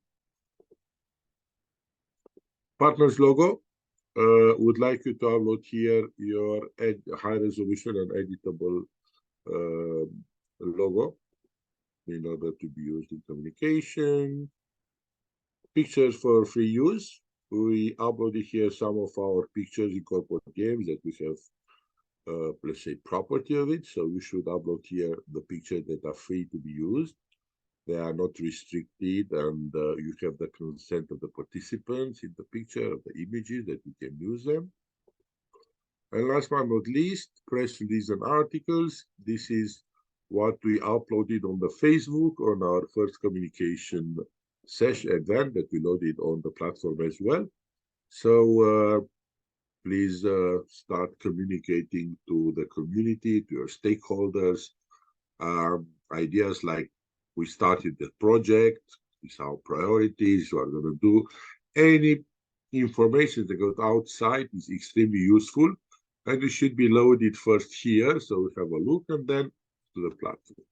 Partners logo, would like you to upload here your high resolution and editable logo in order to be used in communication. Pictures for free use. We uploaded here some of our pictures in corporate games that we have, let's say, property of it. So we should upload here the pictures that are free to be used. They are not restricted, and you have the consent of the participants in the picture of the images that you can use them. And last but not least, press release and articles. This is what we uploaded on the Facebook on our first communication session event that we loaded on the platform as well. So please start communicating to the community, to your stakeholders, ideas like we started the project, these are our priorities, what we're going to do. Any information that goes outside is extremely useful, and it should be loaded first here, so we have a look, and then to the platform.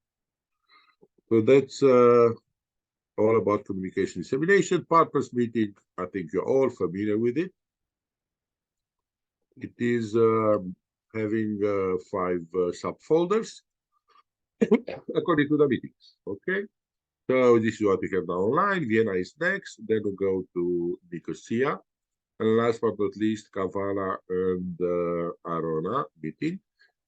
So that's all about communication dissemination. Partners meeting, I think you're all familiar with it. It is having 5 subfolders according to the meetings. Okay, so this is what we have now online. Vienna is next, then we go to Nicosia, and last but not least, Kavala and Arona meeting.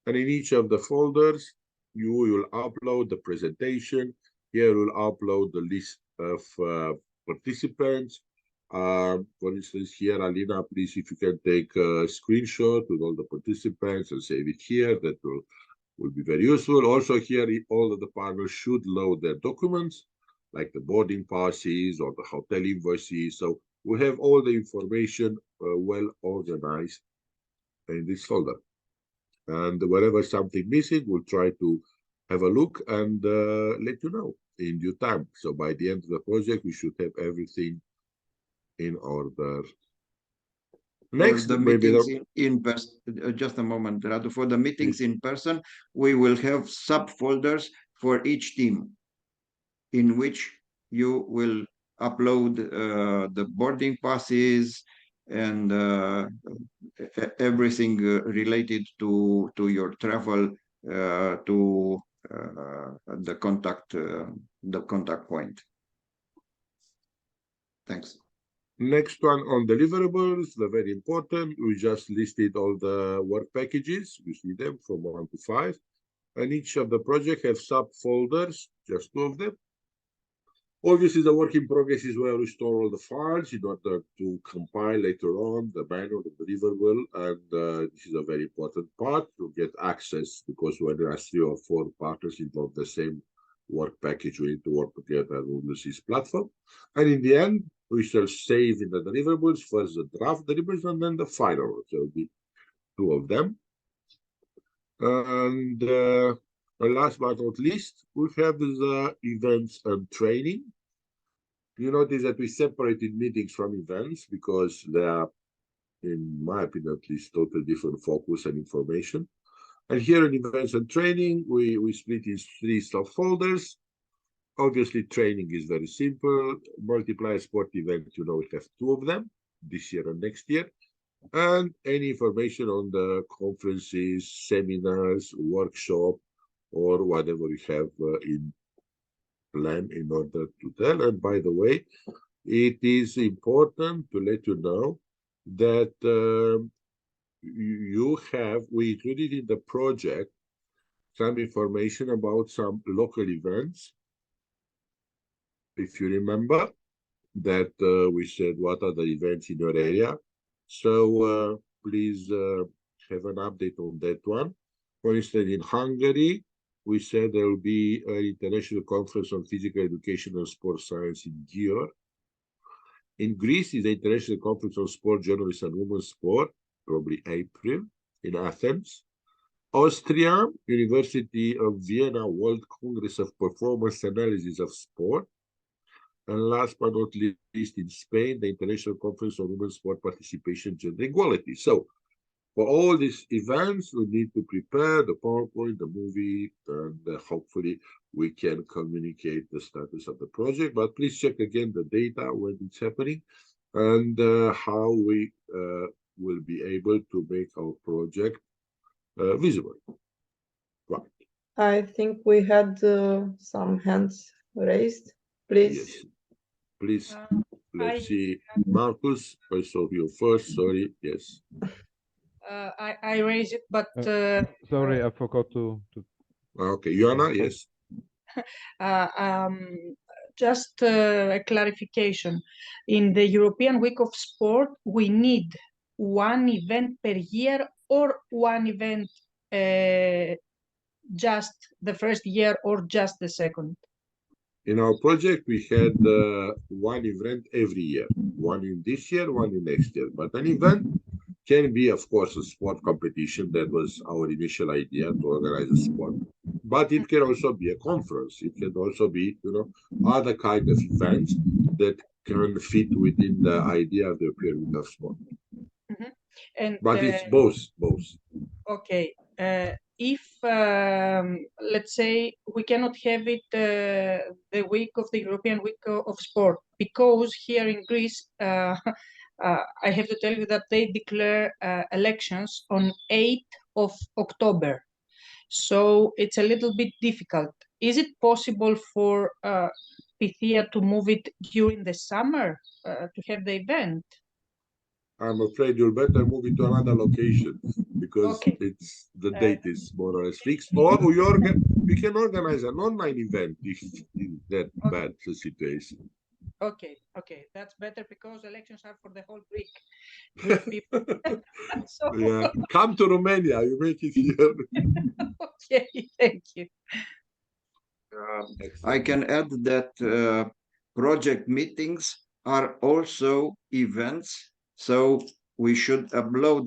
And in each of the folders, you will upload the presentation. Here we'll upload the list of participants. For instance, here, Alina, please, if you can take a screenshot with all the participants and save it here, that will be very useful. Also here, all of the partners should load their documents, like the boarding passes or the hotel invoices. So we have all the information well organized in this folder. And wherever something missing, we'll try to have a look and let you know in due time. So by the end of the project, we should have everything in order. Next, the meetings in person, just a moment, Radu. For the meetings in person, we will have subfolders for each team in which you will upload the boarding passes and everything related to your travel to the contact point. Thanks. Next one on deliverables, the very important. We just listed all the work packages. You see them from 1 to 5. And each of the project have subfolders, just 2 of them. Obviously, the work in progress is where we store all the files in order to compile later on the manual, the deliverable, and this is a very important part to get access, because when there are 3 or 4 partners involved the same work package, we need to work together on this platform. And in the end, we shall save in the deliverables first the draft deliverables and then the final one. So there will be 2 of them. And last but not least, we have the events and training. You notice that we separated meetings from events because they are, in my opinion at least, totally different focus and information. And here in events and training, we split in 3 subfolders. Obviously, training is very simple. Multiplier sport event, you know, we have 2 of them this year and next year. And any information on the conferences, seminars, workshop, or whatever we have in plan in order to tell. And by the way, it is important to let you know that we included in the project some information about some local events. If you remember that we said what are the events in your area. So please have an update on that one. For instance, in Hungary, we said there will be an international conference on physical education and sports science in Győr. In Greece is the International Conference on Sport Journalists and Women's Sport, probably April, in Athens. Austria, University of Vienna World Congress of Performance Analysis of Sport. And last but not least, in Spain, the International Conference on Women's Sport Participation, Gender Equality. So for all these events, we need to prepare the PowerPoint, the movie, and hopefully we can communicate the status of the project. But please check again the data when it's happening and how we will be able to make our project visible. Right. I think we had some hands raised. Please. Yes. Please, let's see. Marcus, I saw you first. Sorry. Yes. I raised it, but sorry, I forgot to. Okay, Joanna, yes. Just a clarification. In the European Week of Sport, we need 1 event per year or 1 event just the first year or just the second? In our project, we had 1 event every year, 1 in this year, 1 in next year. But an event can be, of course, a sport competition. That was our initial idea, to organize a sport. But it can also be a conference. It can also be, you know, other kind of events that can fit within the idea of the European Week of Sport. And, but it's both. Okay. If, let's say, we cannot have it the week of the European Week of Sport, because here in Greece, I have to tell you that they declare elections on 8th of October. So it's a little bit difficult. Is it possible for Pythia to move it during the summer to have the event? I'm afraid you'll better move it to another location, because it's the date is more or less fixed. Or we can organize an online event if in that bad situation. Okay, that's better, because elections are for the whole Greek people. So... Yeah, come to Romania, you make it here. Okay, thank you. I can add that project meetings are also events, so we should upload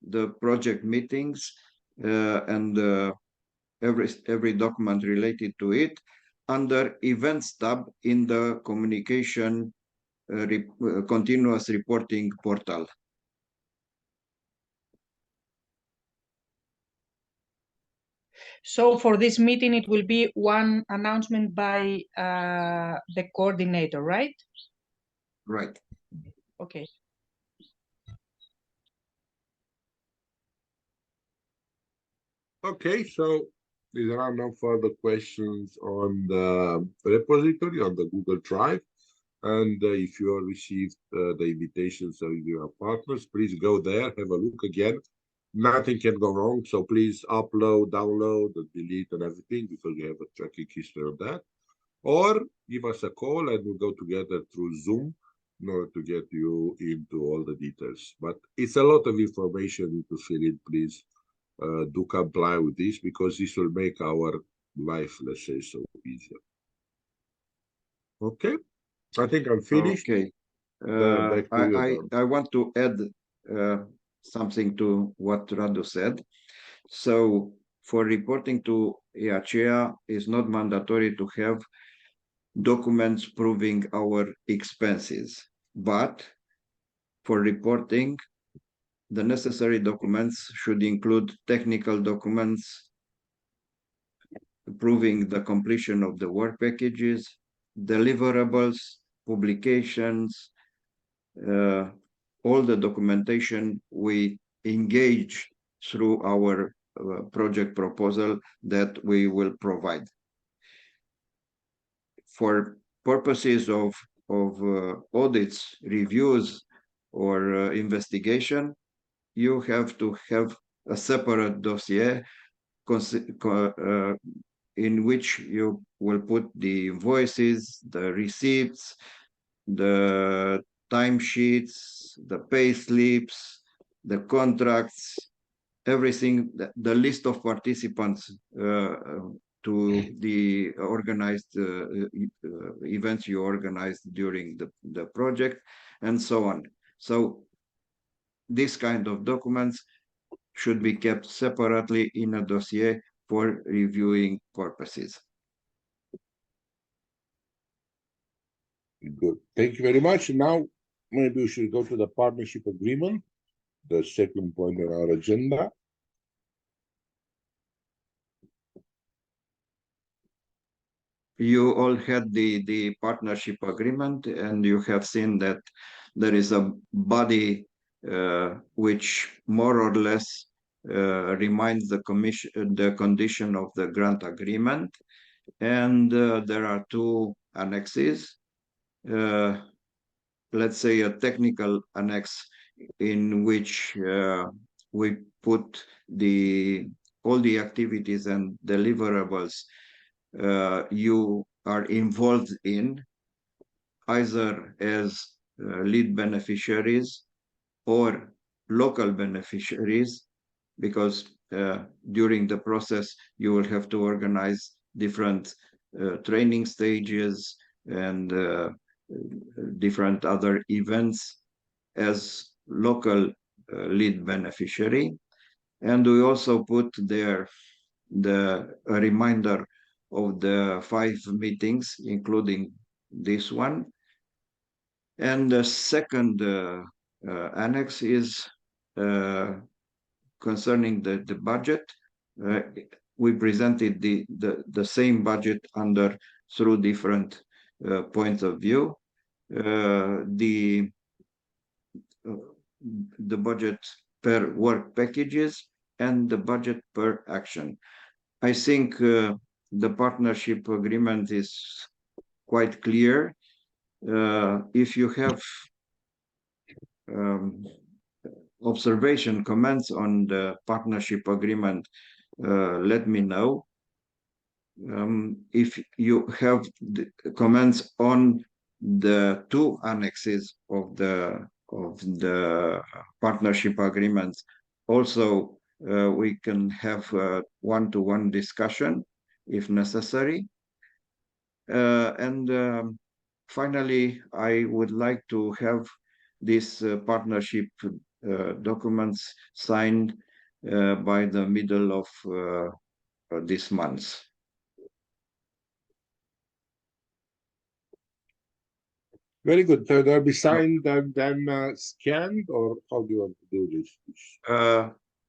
the project meetings and every document related to it under events tab in the communication continuous reporting portal. So for this meeting, it will be one announcement by the coordinator, right? Right. Okay. Okay, so there are no further questions on the repository, on the Google Drive. And if you have received the invitations of your partners, please go there, have a look again. Nothing can go wrong, so please upload, download, and delete and everything, because you have a tracking history of that. or give us a call and we'll go together through Zoom in order to get you into all the details. But it's a lot of information to fill in. Please do comply with this, because this will make our life, let's say, so easier. Okay, I think I'm finished. Okay. Back to you, I want to add something to what Radu said. So for reporting to EACEA, it's not mandatory to have documents proving our expenses, but for reporting, the necessary documents should include technical documents proving the completion of the work packages, deliverables, publications, all the documentation we engage through our project proposal that we will provide. For purposes of audits, reviews, or investigation, you have to have a separate dossier in which you will put the invoices, the receipts, the timesheets, the pay slips, the contracts, everything, the list of participants to the organized events you organized during the project, and so on. So this kind of documents should be kept separately in a dossier for reviewing purposes. Good. Thank you very much. Now, maybe we should go to the partnership agreement, the second point on our agenda. You all had the partnership agreement, and you have seen that there is a body which more or less reminds the condition of the grant agreement, and there are two annexes. Let's say a technical annex in which we put all the activities and deliverables you are involved in, either as lead beneficiaries or local beneficiaries, because during the process you will have to organize different training stages and different other events as local lead beneficiary. And we also put there a reminder of the 5 meetings, including this one. And the second annex is concerning the budget. We presented the same budget through different points of view. The budget per work packages and the budget per action. I think the partnership agreement is quite clear. If you have observation, comments on the partnership agreement, let me know. If you have comments on the 2 annexes of the partnership agreements, also we can have a one-to-one discussion if necessary. And finally, I would like to have these partnership documents signed by the middle of this month. Very good. So they'll be signed and then scanned, or how do you want to do this?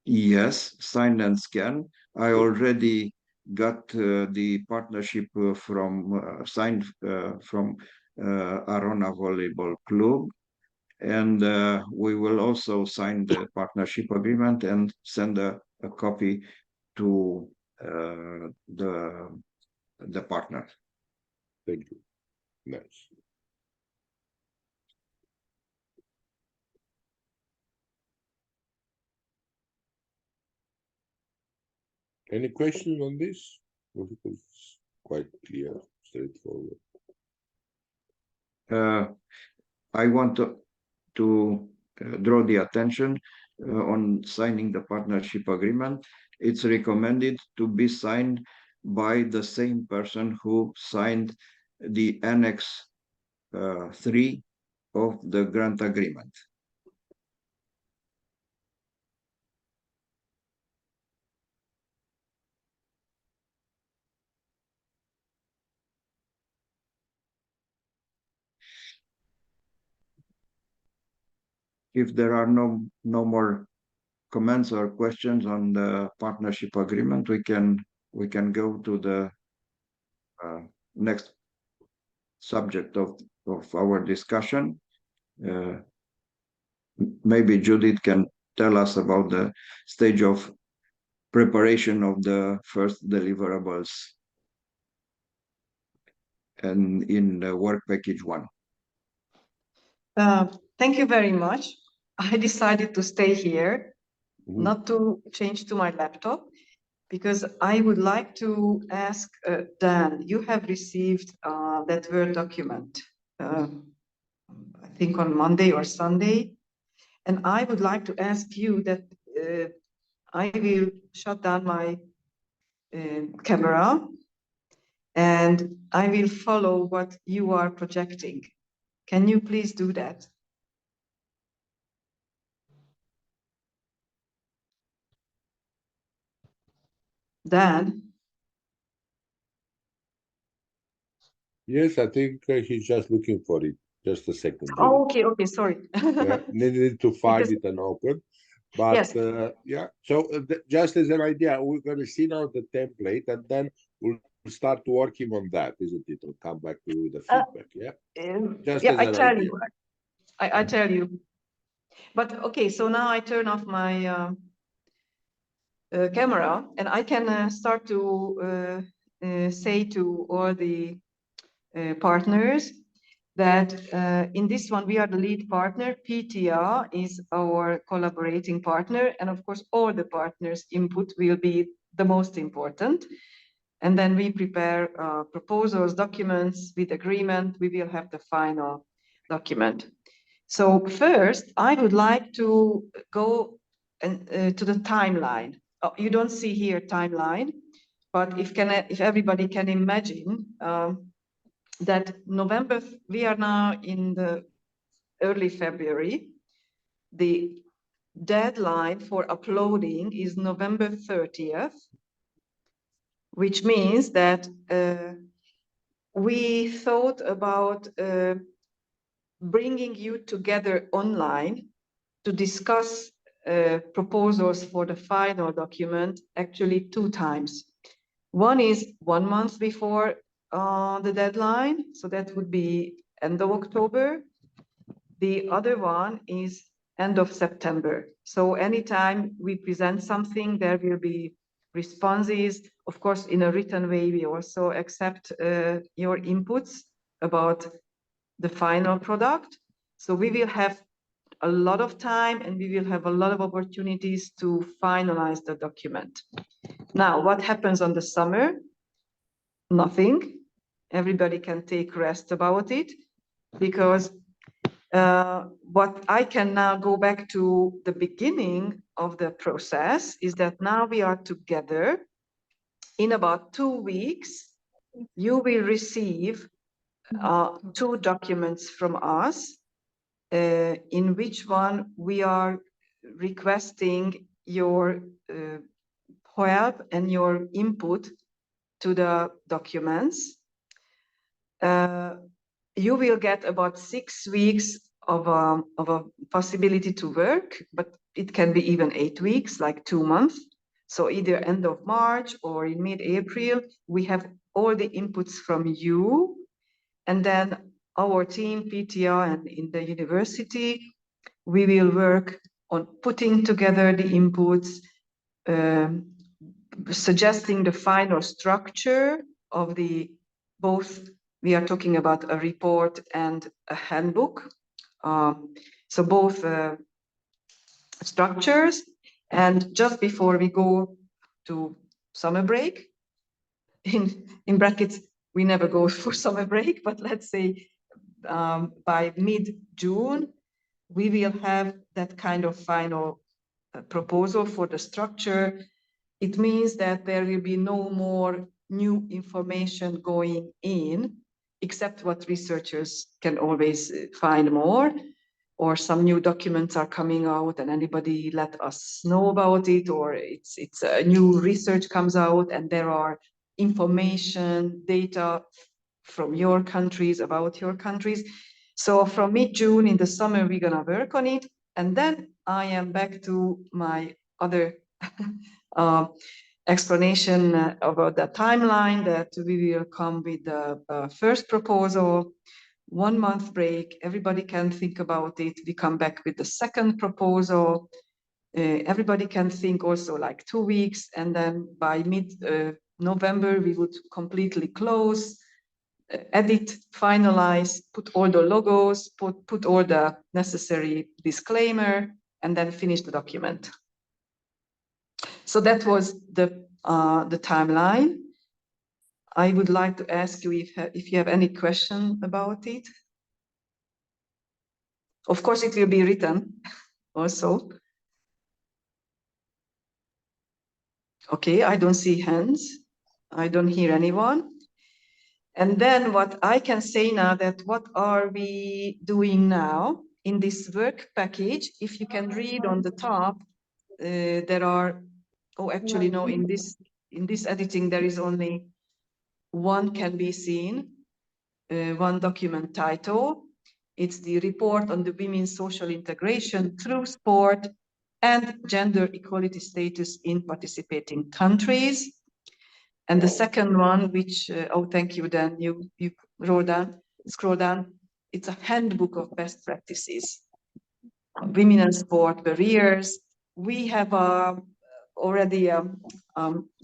Yes, signed and scanned. I already got the partnership signed from Arona Volleyball Club, and we will also sign the partnership agreement and send a copy to the partner. Thank you. Nice. Any questions on this? Well, it's quite clear. straightforward. I want to draw the attention on signing the partnership agreement. It's recommended to be signed by the same person who signed the Annex 3 of the grant agreement. If there are no more comments or questions on the partnership agreement, we can go to the next subject of our discussion. Maybe Judith can tell us about the stage of preparation of the first deliverables and in the work package 1. Thank you very much. I decided to stay here, not to change to my laptop, because I would like to ask Dan, you have received that Word document, I think on Monday or Sunday, and I would like to ask you that I will shut down my camera and I will follow what you are projecting. Can you please do that? Dan? Yes, I think he's just looking for it. Just a second. Oh, okay, sorry. Yeah, needed to find it and open. But yes. Yeah, so just as an idea, we're going to see now the template and then we'll start working on that, isn't it? We'll come back to the feedback, yeah? Just yeah, as I an tell idea. you. I tell you. But okay, so now I turn off my camera and I can start to say to all the partners that in this one we are the lead partner. PTR is our collaborating partner, and of course all the partners' input will be the most important. And then we prepare proposals, documents with agreement. We will have the final document. So first, I would like to go to the timeline. Oh, you don't see here timeline, but if everybody can imagine that November, we are now in the early February. The deadline for uploading is November 30th, which means that we thought about bringing you together online to discuss proposals for the final document actually 2 times. One is 1 month before the deadline, so that would be end of October. The other one is end of September. So anytime we present something, there will be responses. Of course, in a written way, we also accept your inputs about the final product. So we will have a lot of time and we will have a lot of opportunities to finalize the document. Now, what happens on the summer? Nothing. Everybody can take rest about it, because what I can now go back to the beginning of the process is that now we are together. In about 2 weeks, you will receive 2 documents from us, in which one we are requesting your help and your input to the documents. You will get about 6 weeks of a possibility to work, but it can be even 8 weeks, like 2 months. So either end of March or in mid-April, we have all the inputs from you. And then our team, PTR, and in the university, we will work on putting together the inputs, suggesting the final structure of the both. We are talking about a report and a handbook. So both structures. And just before we go to summer break, in brackets, we never go for summer break, but let's say by mid-June, we will have that kind of final proposal for the structure. It means that there will be no more new information going in, except what researchers can always find more, or some new documents are coming out and anybody let us know about it, or it's a new research comes out and there are information, data from your countries about your countries. So from mid-June in the summer, we're gonna work on it. And then I am back to my other explanation about the timeline, that we will come with the first proposal, 1 month break, everybody can think about it. We come back with the second proposal. Everybody can think also like 2 weeks, and then by mid-November, we would completely close, edit, finalize, put all the logos, put all the necessary disclaimer, and then finish the document. So that was the timeline. I would like to ask you if you have any question about it. Of course, it will be written also. Okay, I don't see hands. I don't hear anyone. And then what I can say now, that what are we doing now in this work package? If you can read on the top, there are, oh, actually no, in this editing, there is only one can be seen, one document title. It's the report on the women's social integration through sport and gender equality status in participating countries. And the second one, which, oh, thank you, Dan, you scroll down, it's a handbook of best practices. Women and sport barriers. We have already a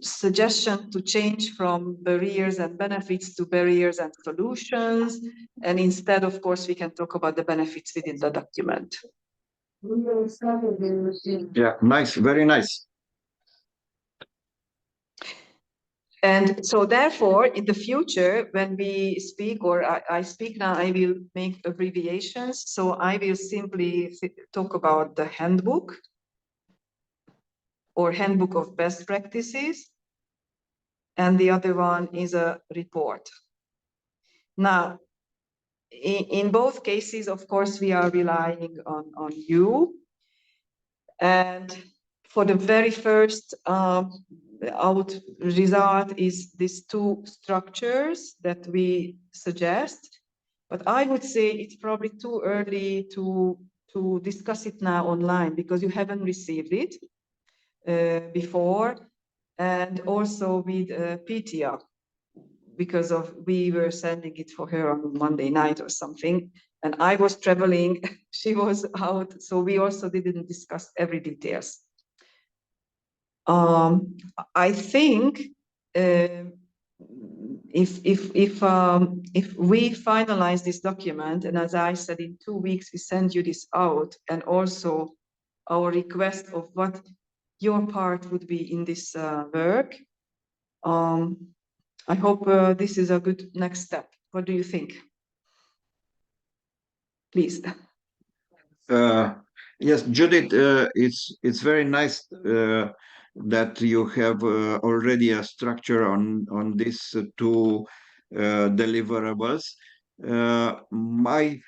suggestion to change from barriers and benefits to barriers and solutions. And instead, of course, we can talk about the benefits within the document. Yeah, nice, very nice. And so therefore, in the future, when we speak, or I speak now, I will make abbreviations. So I will simply talk about the handbook or handbook of best practices. And the other one is a report. Now, in both cases, of course, we are relying on you. And for the very first result is these two structures that we suggest. But I would say it's probably too early to discuss it now online, because you haven't received it before. And also with Pitya, because we were sending it for her on Monday night or something, and I was traveling, she was out, so we also didn't discuss every details. I think if we finalize this document, and as I said, in 2 weeks we send you this out, and also our request of what your part would be in this work. I hope this is a good next step. What do you think? Please. Yes, Judith, it's very nice that you have already a structure on these two deliverables. My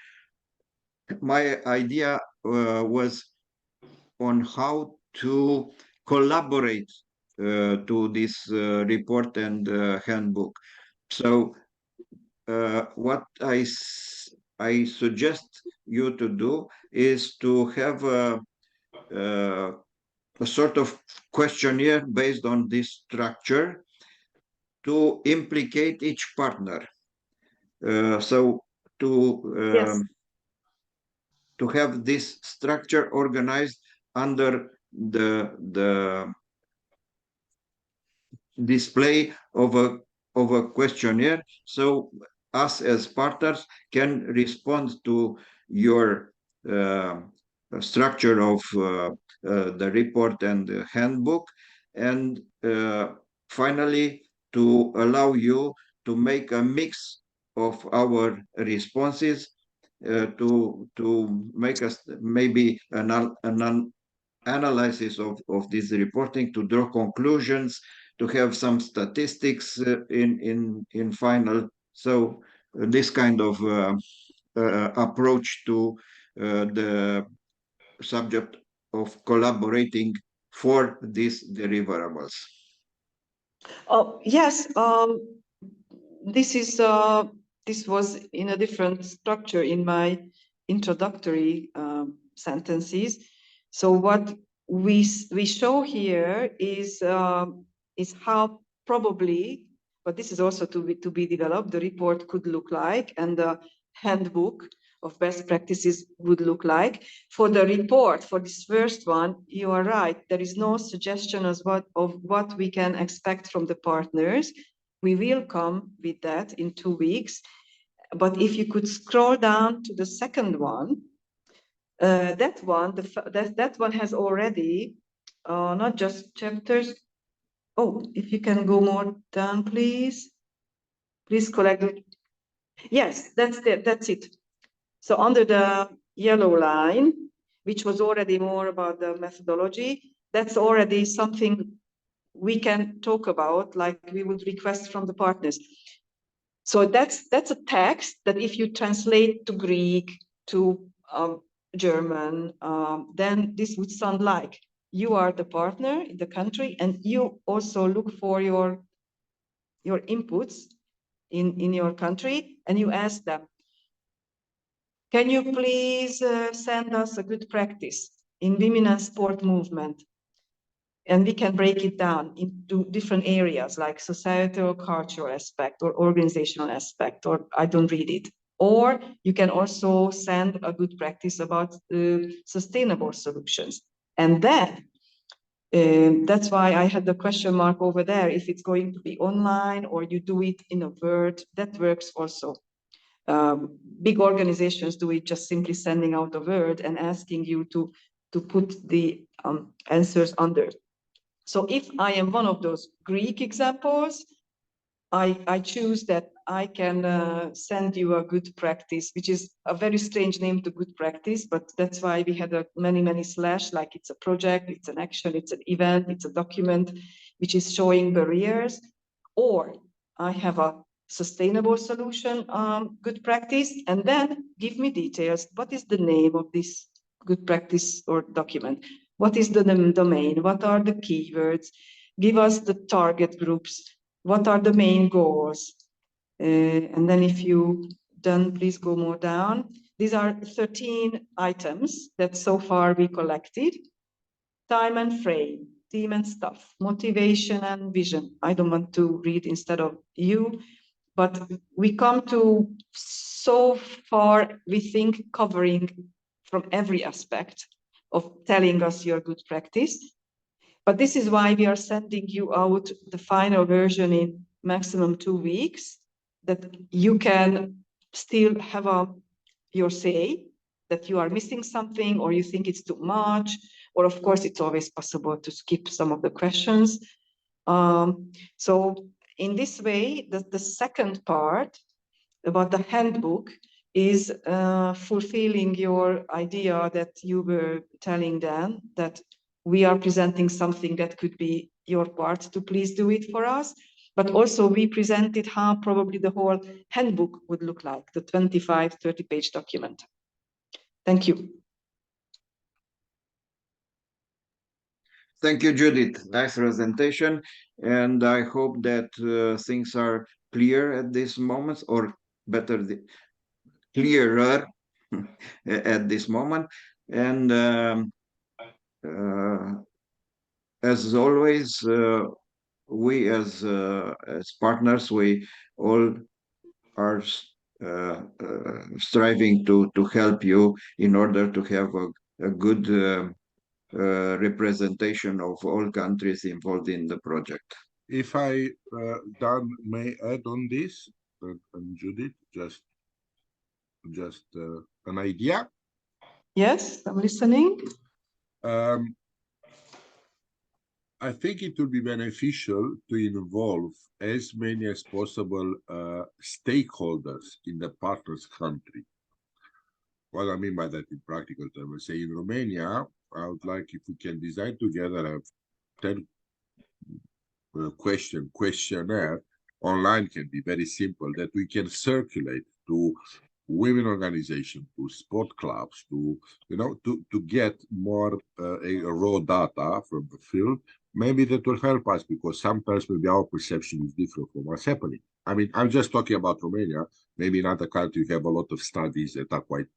idea was on how to collaborate to this report and handbook. So what I suggest you to do is to have a sort of questionnaire based on this structure to implicate each partner. So Yes. to have this structure organized under the display of a questionnaire, so us as partners can respond to your structure of the report and the handbook, and finally to allow you make a mix of our responses to make us maybe an analysis of this reporting, to draw conclusions, to have some statistics in final. So this kind of approach to the subject of collaborating for these deliverables. Oh yes, this was in a different structure in my introductory sentences. So what we show here is how probably, but this is also to be developed, the report could look like, and the handbook of best practices would look like. For the report, for this first one, you are right. There is no suggestion of what we can expect from the partners. We will come with that in 2 weeks. But if you could scroll down to the second one, that one has already not just chapters. Oh, if you can go more down, please. Please collect it. Yes, that's it. So under the yellow line, which was already more about the methodology, that's already something we can talk about, like we would request from the partners. So that's a text that if you translate to Greek, to German, then this would sound like you are the partner in the country, and you also look for your inputs in your country, and you ask them, can you please send us a good practice in women and sport movement? And we can break it down into different areas like societal, cultural aspect, or organizational aspect, or I don't read it. Or you can also send a good practice about sustainable solutions. And then, that's why I had the question mark over there, if it's going to be online or you do it in a Word, that works also. Big organizations do it just simply sending out a Word and asking you to put the answers under. So if I am one of those Greek examples, I choose that I can send you a good practice, which is a very strange name to good practice, but that's why we had a many slash, like it's a project, it's an action, it's an event, it's a document, which is showing barriers. Or I have a sustainable solution, good practice, and then give me details. What is the name of this good practice or document? What is the domain? What are the keywords? Give us the target groups. What are the main goals? And then if you done, please go more down. These are 13 items that so far we collected. Time and frame, team and stuff, motivation and vision. I don't want to read instead of you, but we come to so far, we think, covering from every aspect of telling us your good practice. But this is why we are sending you out the final version in maximum 2 weeks, that you can still have your say, that you are missing something or you think it's too much, or of course it's always possible to skip some of the questions. So in this way, the second part about the handbook is fulfilling your idea that you were telling Dan, that we are presenting something that could be your part to please do it for us. But also we presented how probably the whole handbook would look like, the 25, 30-page document. Thank you. Thank you, Judith. Nice presentation. And I hope that things are clear at this moment, or better, clearer at this moment. And as always, we as partners, we all are striving to help you in order to have a good representation of all countries involved in the project. If I, Dan, may add on this, and Judith, just an idea. Yes, I'm listening. I think it will be beneficial to involve as many as possible stakeholders in the partner's country. What I mean by that in practical terms, say in Romania, I would like if we can design together a 10 questionnaire online, can be very simple, that we can circulate to women organizations, to sport clubs, to to get more raw data from the field. Maybe that will help us, because sometimes maybe our perception is different from what's happening. I mean, I'm just talking about Romania. Maybe in other countries you have a lot of studies that are quite,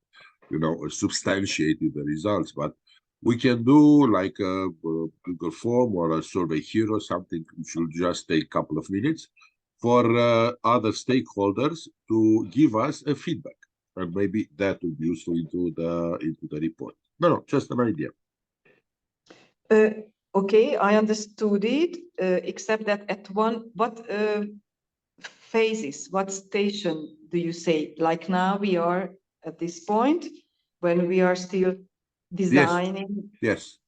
substantiated the results, but we can do like a Google form or a survey hero, something which will just take a couple of minutes for other stakeholders to give us a feedback, and maybe that would be useful into the report. No, just an idea. Okay, I understood it, except that at what phases, what station do you say? Like now we are at this point when we are still designing. Yes.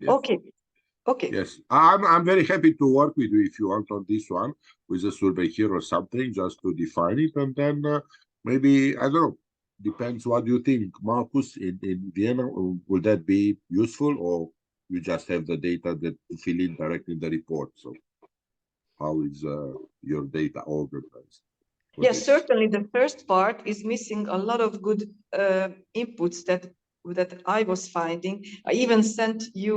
Okay. Yes, I'm very happy to work with you if you want on this one with a survey here or something, just to define it, and then maybe, I don't know, depends what you think, Marcus, in Vienna. Will that be useful, or you just have the data that to fill in directly in the report? So how is your data organized? Yes, certainly the first part is missing a lot of good inputs that I was finding. I even sent you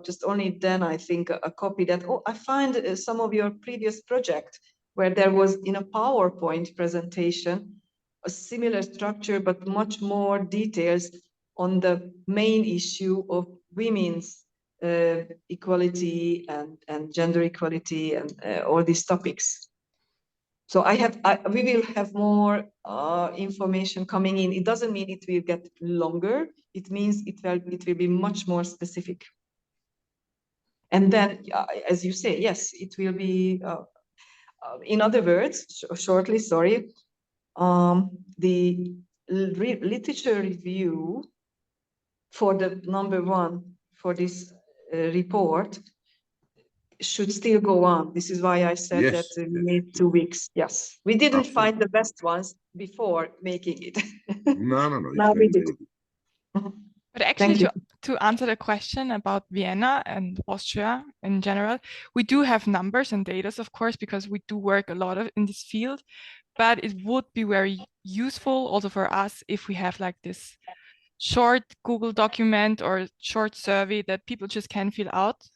just only then, I think, a copy that, I find some of your previous project where there was in a PowerPoint presentation a similar structure, but much more details on the main issue of women's equality and gender equality and all these topics. So we will have more information coming in. It doesn't mean it will get longer. It means it will be much more specific. And then, as you say, yes, it will be. In other words, shortly, sorry, the literature review for the number one for this report should still go on. This is why I said that we need 2 weeks. Yes, we didn't find the best ones before making it. No. Now we did. But actually, to answer the question about Vienna and Austria in general, we do have numbers and data, of course, because we do work a lot in this field. But it would be very useful also for us if we have like this short Google document or short survey that people just can fill out.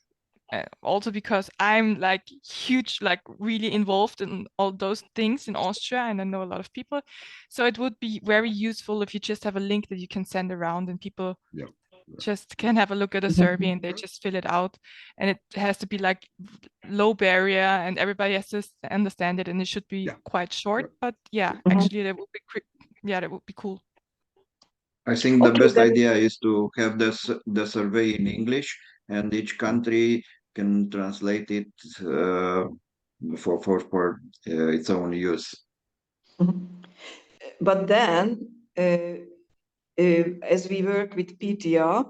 Also because I'm like huge, like really involved in all those things in Austria, and I know a lot of people. So it would be very useful if you just have a link that you can send around, and people just can have a look at a survey and they just fill it out. And it has to be like low barrier, and everybody has to understand it, and it should be quite short. But actually that would be that would be cool. I think the best idea is to have the survey in English, and each country can translate it for its own use. But then, as we work with PTA,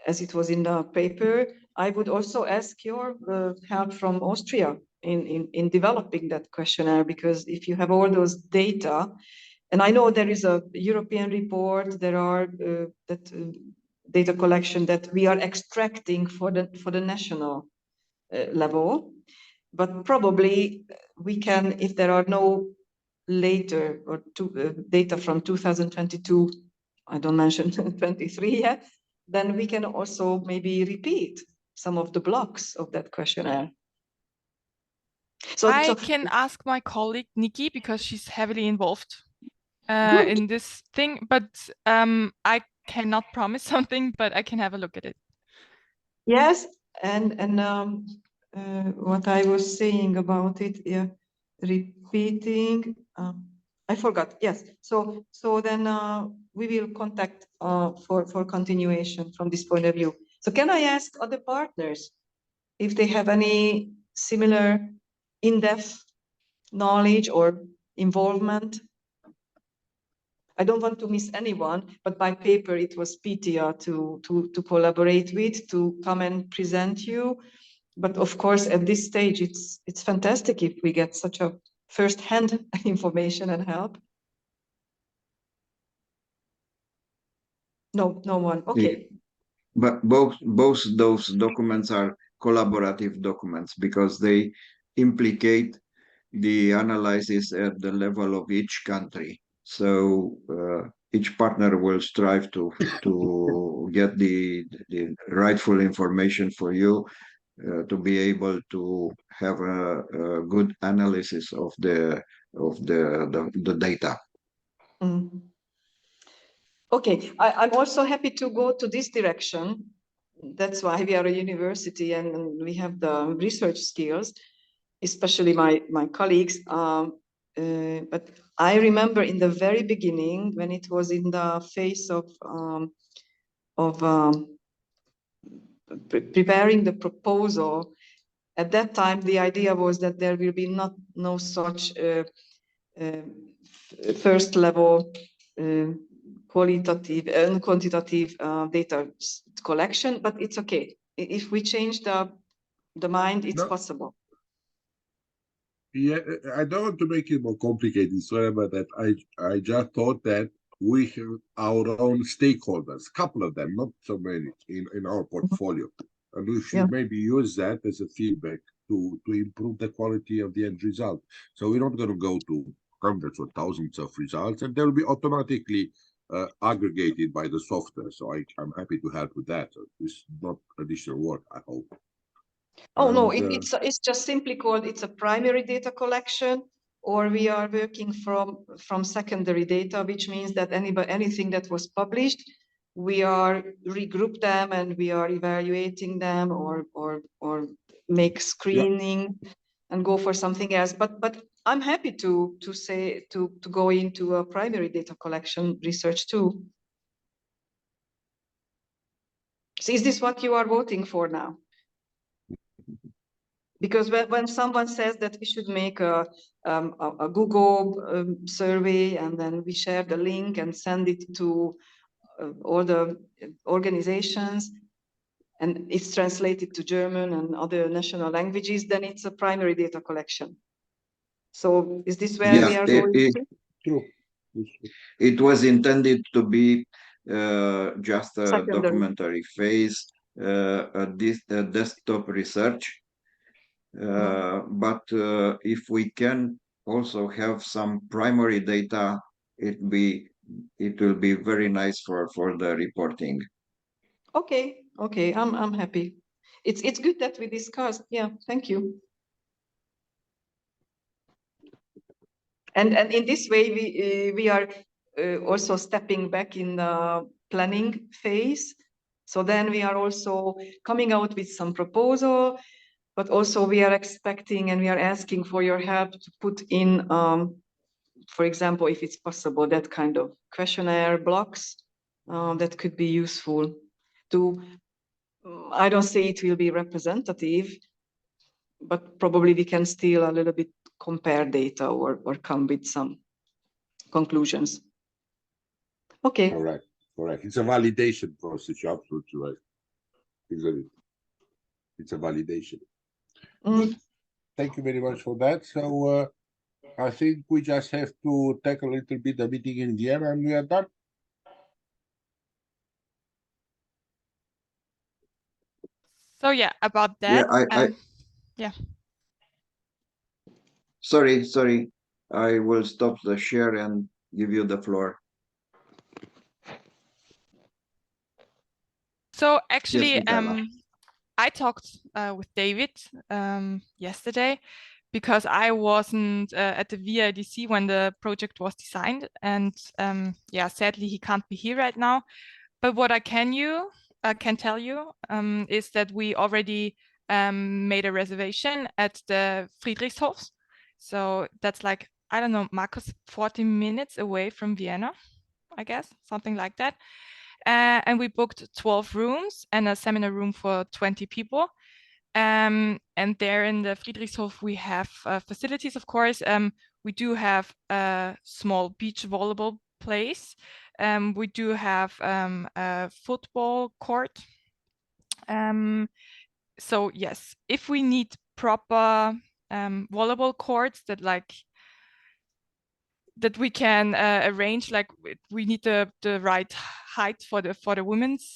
as it was in the paper, I would also ask your help from Austria in developing that questionnaire, because if you have all those data, and I know there is a European report, there are data collection that we are extracting for the national level, but probably we can, if there are no later or data from 2022, I don't mention 23 yet, then we can also maybe repeat some of the blocks of that questionnaire. So I can ask my colleague Nikki, because she's heavily involved in this thing, but I cannot promise something, but I can have a look at it. Yes, and what I was saying about it, repeating, I forgot. Yes, so then we will contact for continuation from this point of view. So can I ask other partners if they have any similar in-depth knowledge or involvement? I don't want to miss anyone, but by paper it was PTA to collaborate with, to come and present you. But of course, at this stage, it's fantastic if we get such a first-hand information and help. No one. Okay. But both those documents are collaborative documents because they implicate the analysis at the level of each country. So each partner will strive to get the rightful information for you to be able to have a good analysis of the data. Mm. Okay, I'm also happy to go to this direction. That's why we are a university and we have the research skills, especially my colleagues. But I remember in the very beginning when it was in the phase of preparing the proposal. At that time, the idea was that there will be no such first level qualitative and quantitative data collection, but it's okay. If we change the mind, it's possible. Yeah, I don't want to make it more complicated. Sorry about that. I just thought that we have our own stakeholders, a couple of them, not so many, in our portfolio. And we should maybe use that as a feedback to improve the quality of the end result. So we're not going to go to hundreds or thousands of results, and they'll be automatically aggregated by the software. So I'm happy to help with that. It's not additional work, I hope. Oh, no, it's just simply called, it's a primary data collection, or we are working from secondary data, which means that anything that was published, we are regroup them and we are evaluating them or make screening and go for something else. But I'm happy to go into a primary data collection research too. So is this what you are voting for now? Because when someone says that we should make a Google survey and then we share the link and send it to all the organizations and it's translated to German and other national languages, then it's a primary data collection. So is this where we are going to? It was intended to be just a Secondary. Documentary phase, a desktop research. But if we can also have some primary data, it will be very nice for the reporting. Okay, I'm happy. It's good that we discussed. Yeah, thank you. And in this way, we are also stepping back in the planning phase. So then we are also coming out with some proposal, but also we are expecting and we are asking for your help to put in, for example, if it's possible, that kind of questionnaire blocks that could be useful to, I don't say it will be representative, but probably we can still a little bit compare data or come with some conclusions. Okay. Correct. It's a validation process. You're absolutely right. It's a validation. Thank you very much for that. So I think we just have to take a little bit the meeting in Vienna and we are done. So yeah, about that. Yeah, Sorry. I will stop the share and give you the floor. So actually, Yes, I talked with David yesterday because I wasn't at the VIDC when the project was designed, and yeah, sadly he can't be here right now. But what I can tell you is that we already made a reservation at the Friedrichshof. So that's like, I don't know, Marcus, 40 minutes away from Vienna, I guess, something like that. And we booked 12 rooms and a seminar room for 20 people. And there in the Friedrichshof, we have facilities, of course. We do have a small beach volleyball place. We do have a football court. So yes, if we need proper volleyball courts that we can arrange, like we need the right height for the women's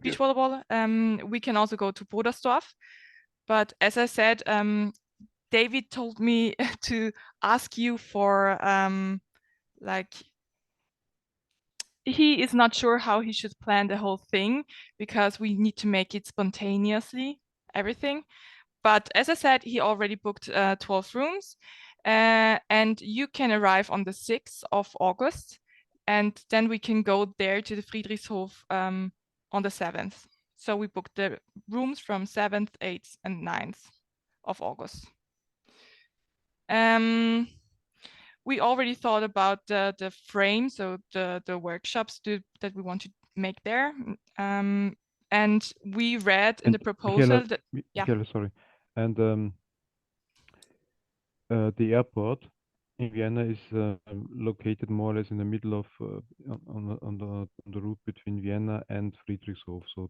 beach volleyball, we can also go to Bodersdorf. But as I said, David told me to ask you for like, he is not sure how he should plan the whole thing because we need to make it spontaneously, everything. But as I said, he already booked 12 rooms, and you can arrive on the 6th of August, and then we can go there to the Friedrichshof on the 7th. So we booked the rooms from 7th, 8th, and 9th of August. We already thought about the frame, so the workshops that we want to make there. And we read in the proposal that, Michaela, sorry. And the airport in Vienna is located more or less in the middle of on the route between Vienna and Friedrichshof. So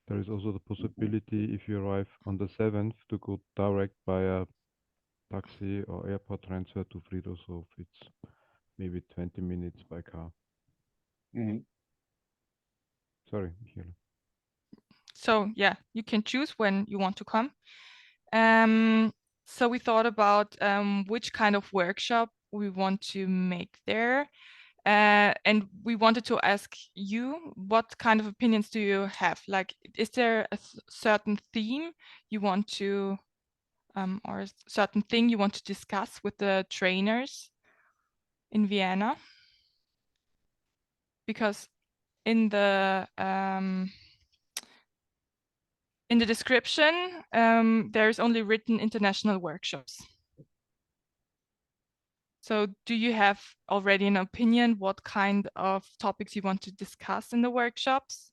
there is also the possibility, if you arrive on the 7th, to go direct by a taxi or airport transfer to Friedrichshof. It's maybe 20 minutes by car. Sorry, Michaela. So yeah, you can choose when you want to come. So we thought about which kind of workshop we want to make there. And we wanted to ask you, what kind of opinions do you have? Like, is there a certain theme you want to, or a certain thing you want to discuss with the trainers in Vienna? Because in the description, there's only written international workshops. So do you have already an opinion what kind of topics you want to discuss in the workshops?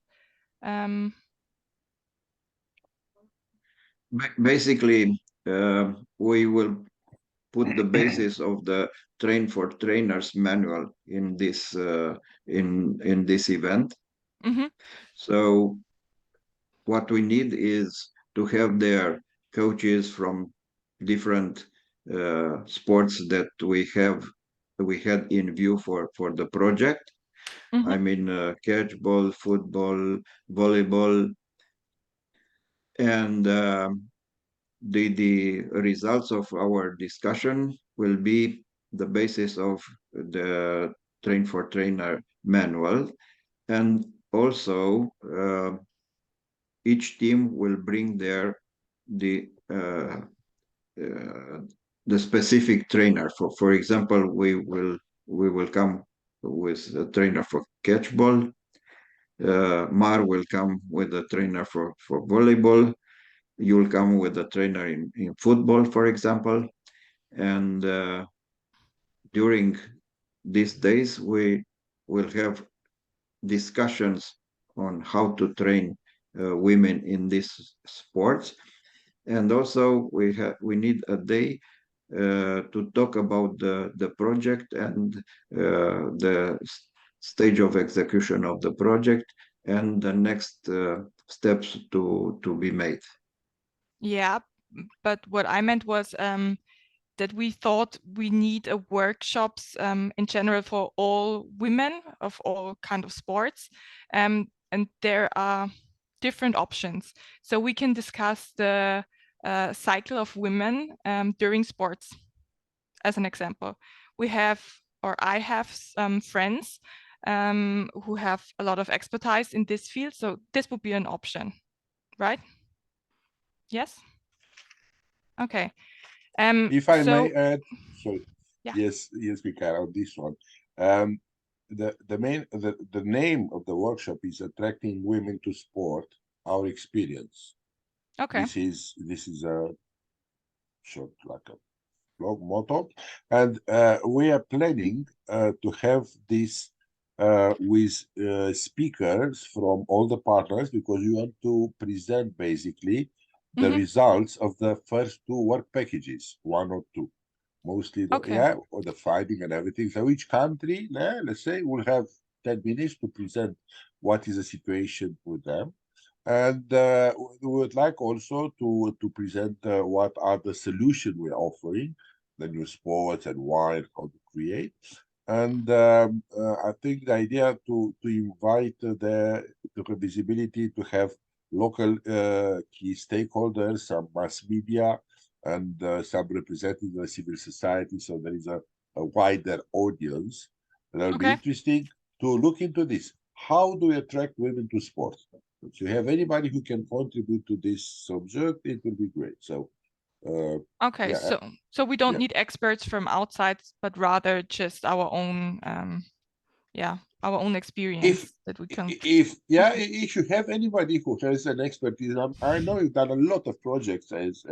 Basically, we will put the basis of the Train for Trainers manual in this in this event. So what we need is to have their coaches from different sports that we had in view for the project. I mean, catchball, football, volleyball, and the results of our discussion will be the basis of the Train for Trainer manual. And also, each team will bring the specific trainer. For example, we will come with a trainer for catchball. Mar will come with a trainer for volleyball. You'll come with a trainer in football, for example. And during these days, we will have discussions on how to train women in these sports. And also we need a day to talk about the project and the stage of execution of the project and the next steps to be made. Yeah, but what I meant was that we thought we need a workshops in general for all women of all kind of sports, and there are different options. So we can discuss the cycle of women during sports. As an example, we have, or I have some friends who have a lot of expertise in this field, so this would be an option, right? Yes. Okay. If I may add, sorry. Yeah. Yes, we can on this one. The name of the workshop is Attracting Women to Sport, Our Experience. Okay. This is a short, like a blog motto, and we are planning to have this with speakers from all the partners, because we want to present basically the results of the first 2 work packages, 1 or 2, mostly the or the finding and everything. So each country, let's say, will have 10 minutes to present what is the situation with them. And we would like also to present what are the solutions we're offering, the new sports and why and how to create. And I think the idea to invite the visibility, to have local key stakeholders, some mass media, and some representatives of civil society, so there is a wider audience. That will be interesting to look into this. How do we attract women to sports? If you have anybody who can contribute to this subject, it will be great. So, okay, yeah, so we don't need experts from outside, but rather just our own, our own experience that we can. If you have anybody who has an expertise, I know you've done a lot of projects as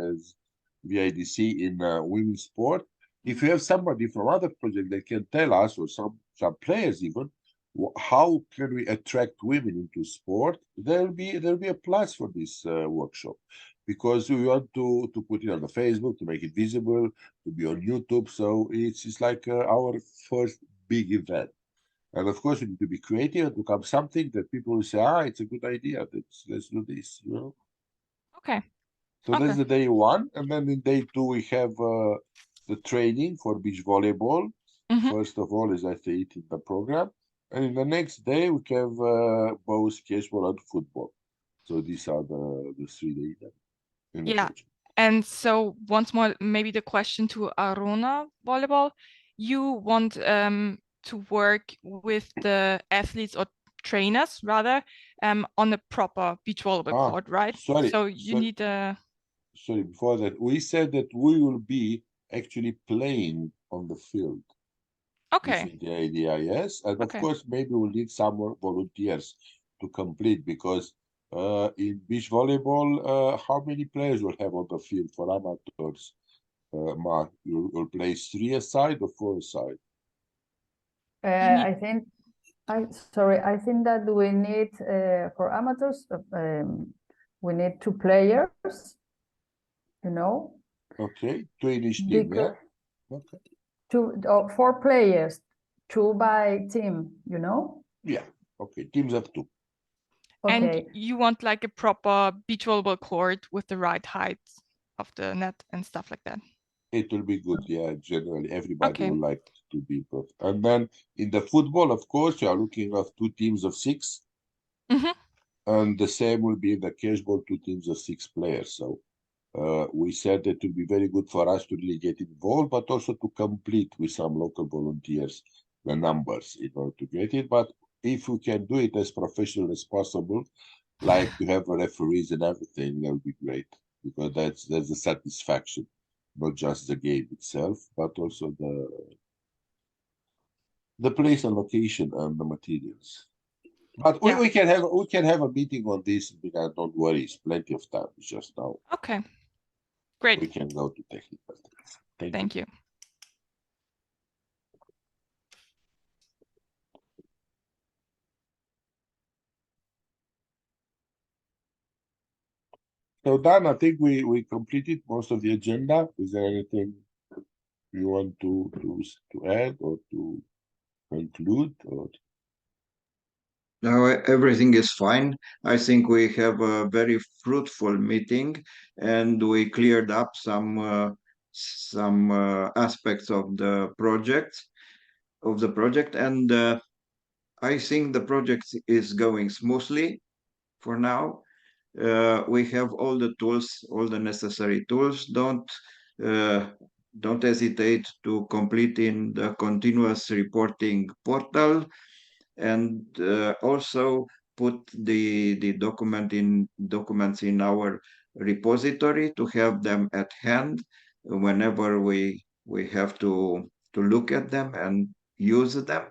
VIDC in women's sport. If you have somebody from other project that can tell us, or some players even, how can we attract women into sport, there'll be a plus for this workshop, because we want to put it on the Facebook, to make it visible, to be on YouTube. So it's like our first big event. And of course, we need to be creative and become something that people will say, it's a good idea. Let's do this, you know? Okay. So that's the day one. And then in day two, we have the training for beach volleyball. First of all, as I say it in the program. And in the next day, we have both casual and football. So these are the 3 days. Yeah. And so once more, maybe the question to Arona Volleyball, you want to work with the athletes or trainers rather on a proper beach volleyball court, right? Sorry. So you need a... Sorry, before that, we said that we will be actually playing on the field. Okay. This is the idea, yes. And of course, maybe we'll need some more volunteers to complete, because in beach volleyball, how many players will have on the field for amateurs? Mark, you'll play 3 aside or 4 aside? I think that we need for amateurs, we need 2 players, you know. Okay, 2 in each team, yeah. Okay. 4 players, 2 by team, you know. Yeah. Okay, teams of 2. Okay. And you want like a proper beach volleyball court with the right height of the net and stuff like that. It will be good, yeah. Generally, everybody would like to be perfect. And then in the football, of course, you are looking at 2 teams of 6. And the same will be in the casual, 2 teams of 6 players. So we said that it will be very good for us to really get involved, but also to complete with some local volunteers the numbers in order to get it. But if we can do it as professional as possible, like to have referees and everything, that would be great, because that's the satisfaction, not just the game itself, but also the place and location and the materials. But we can have a meeting on this, because don't worry, it's plenty of time. It's just now. Okay. Great. We can go to technical things. Thank you. So Dan, I think we completed most of the agenda. Is there anything you want to add or to conclude? Or... No, everything is fine. I think we have a very fruitful meeting, and we cleared up some aspects of the project, and I think the project is going smoothly for now. We have all the tools, all the necessary tools. Don't hesitate to complete in the continuous reporting portal, and also put the documents in our repository to have them at hand whenever we have to look at them and use them.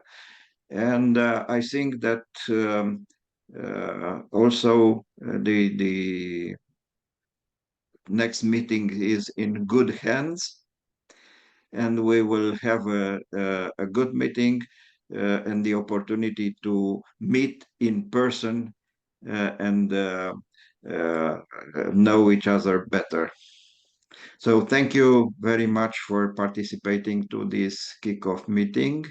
And I think that also the next meeting is in good hands, and we will have a good meeting and the opportunity to meet in person and know each other better. So thank you very much for participating to this kickoff meeting.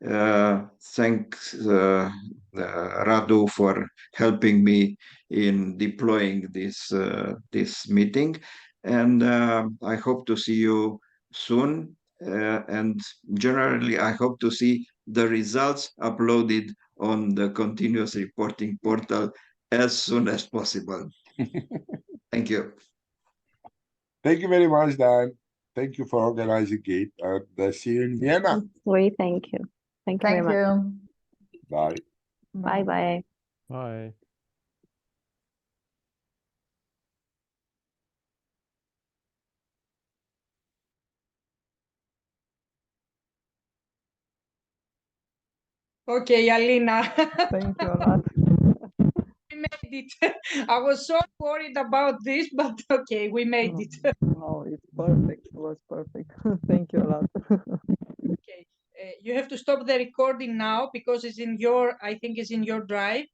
Thanks Radu for helping me in deploying this meeting, and I hope to see you soon. And generally, I hope to see the results uploaded on the continuous reporting portal as soon as possible. Thank you. Thank you very much, Dan. Thank you for organizing it, and see you in Vienna. Thank you. Thank you very much. Bye. Bye-bye. Bye. Okay, Alina. Thank you a lot. We made it. I was so worried about this, but okay, we made it. No, it's perfect. It was perfect. Thank you a lot. Okay, you have to stop the recording now because it's in your, I think it's in your drive.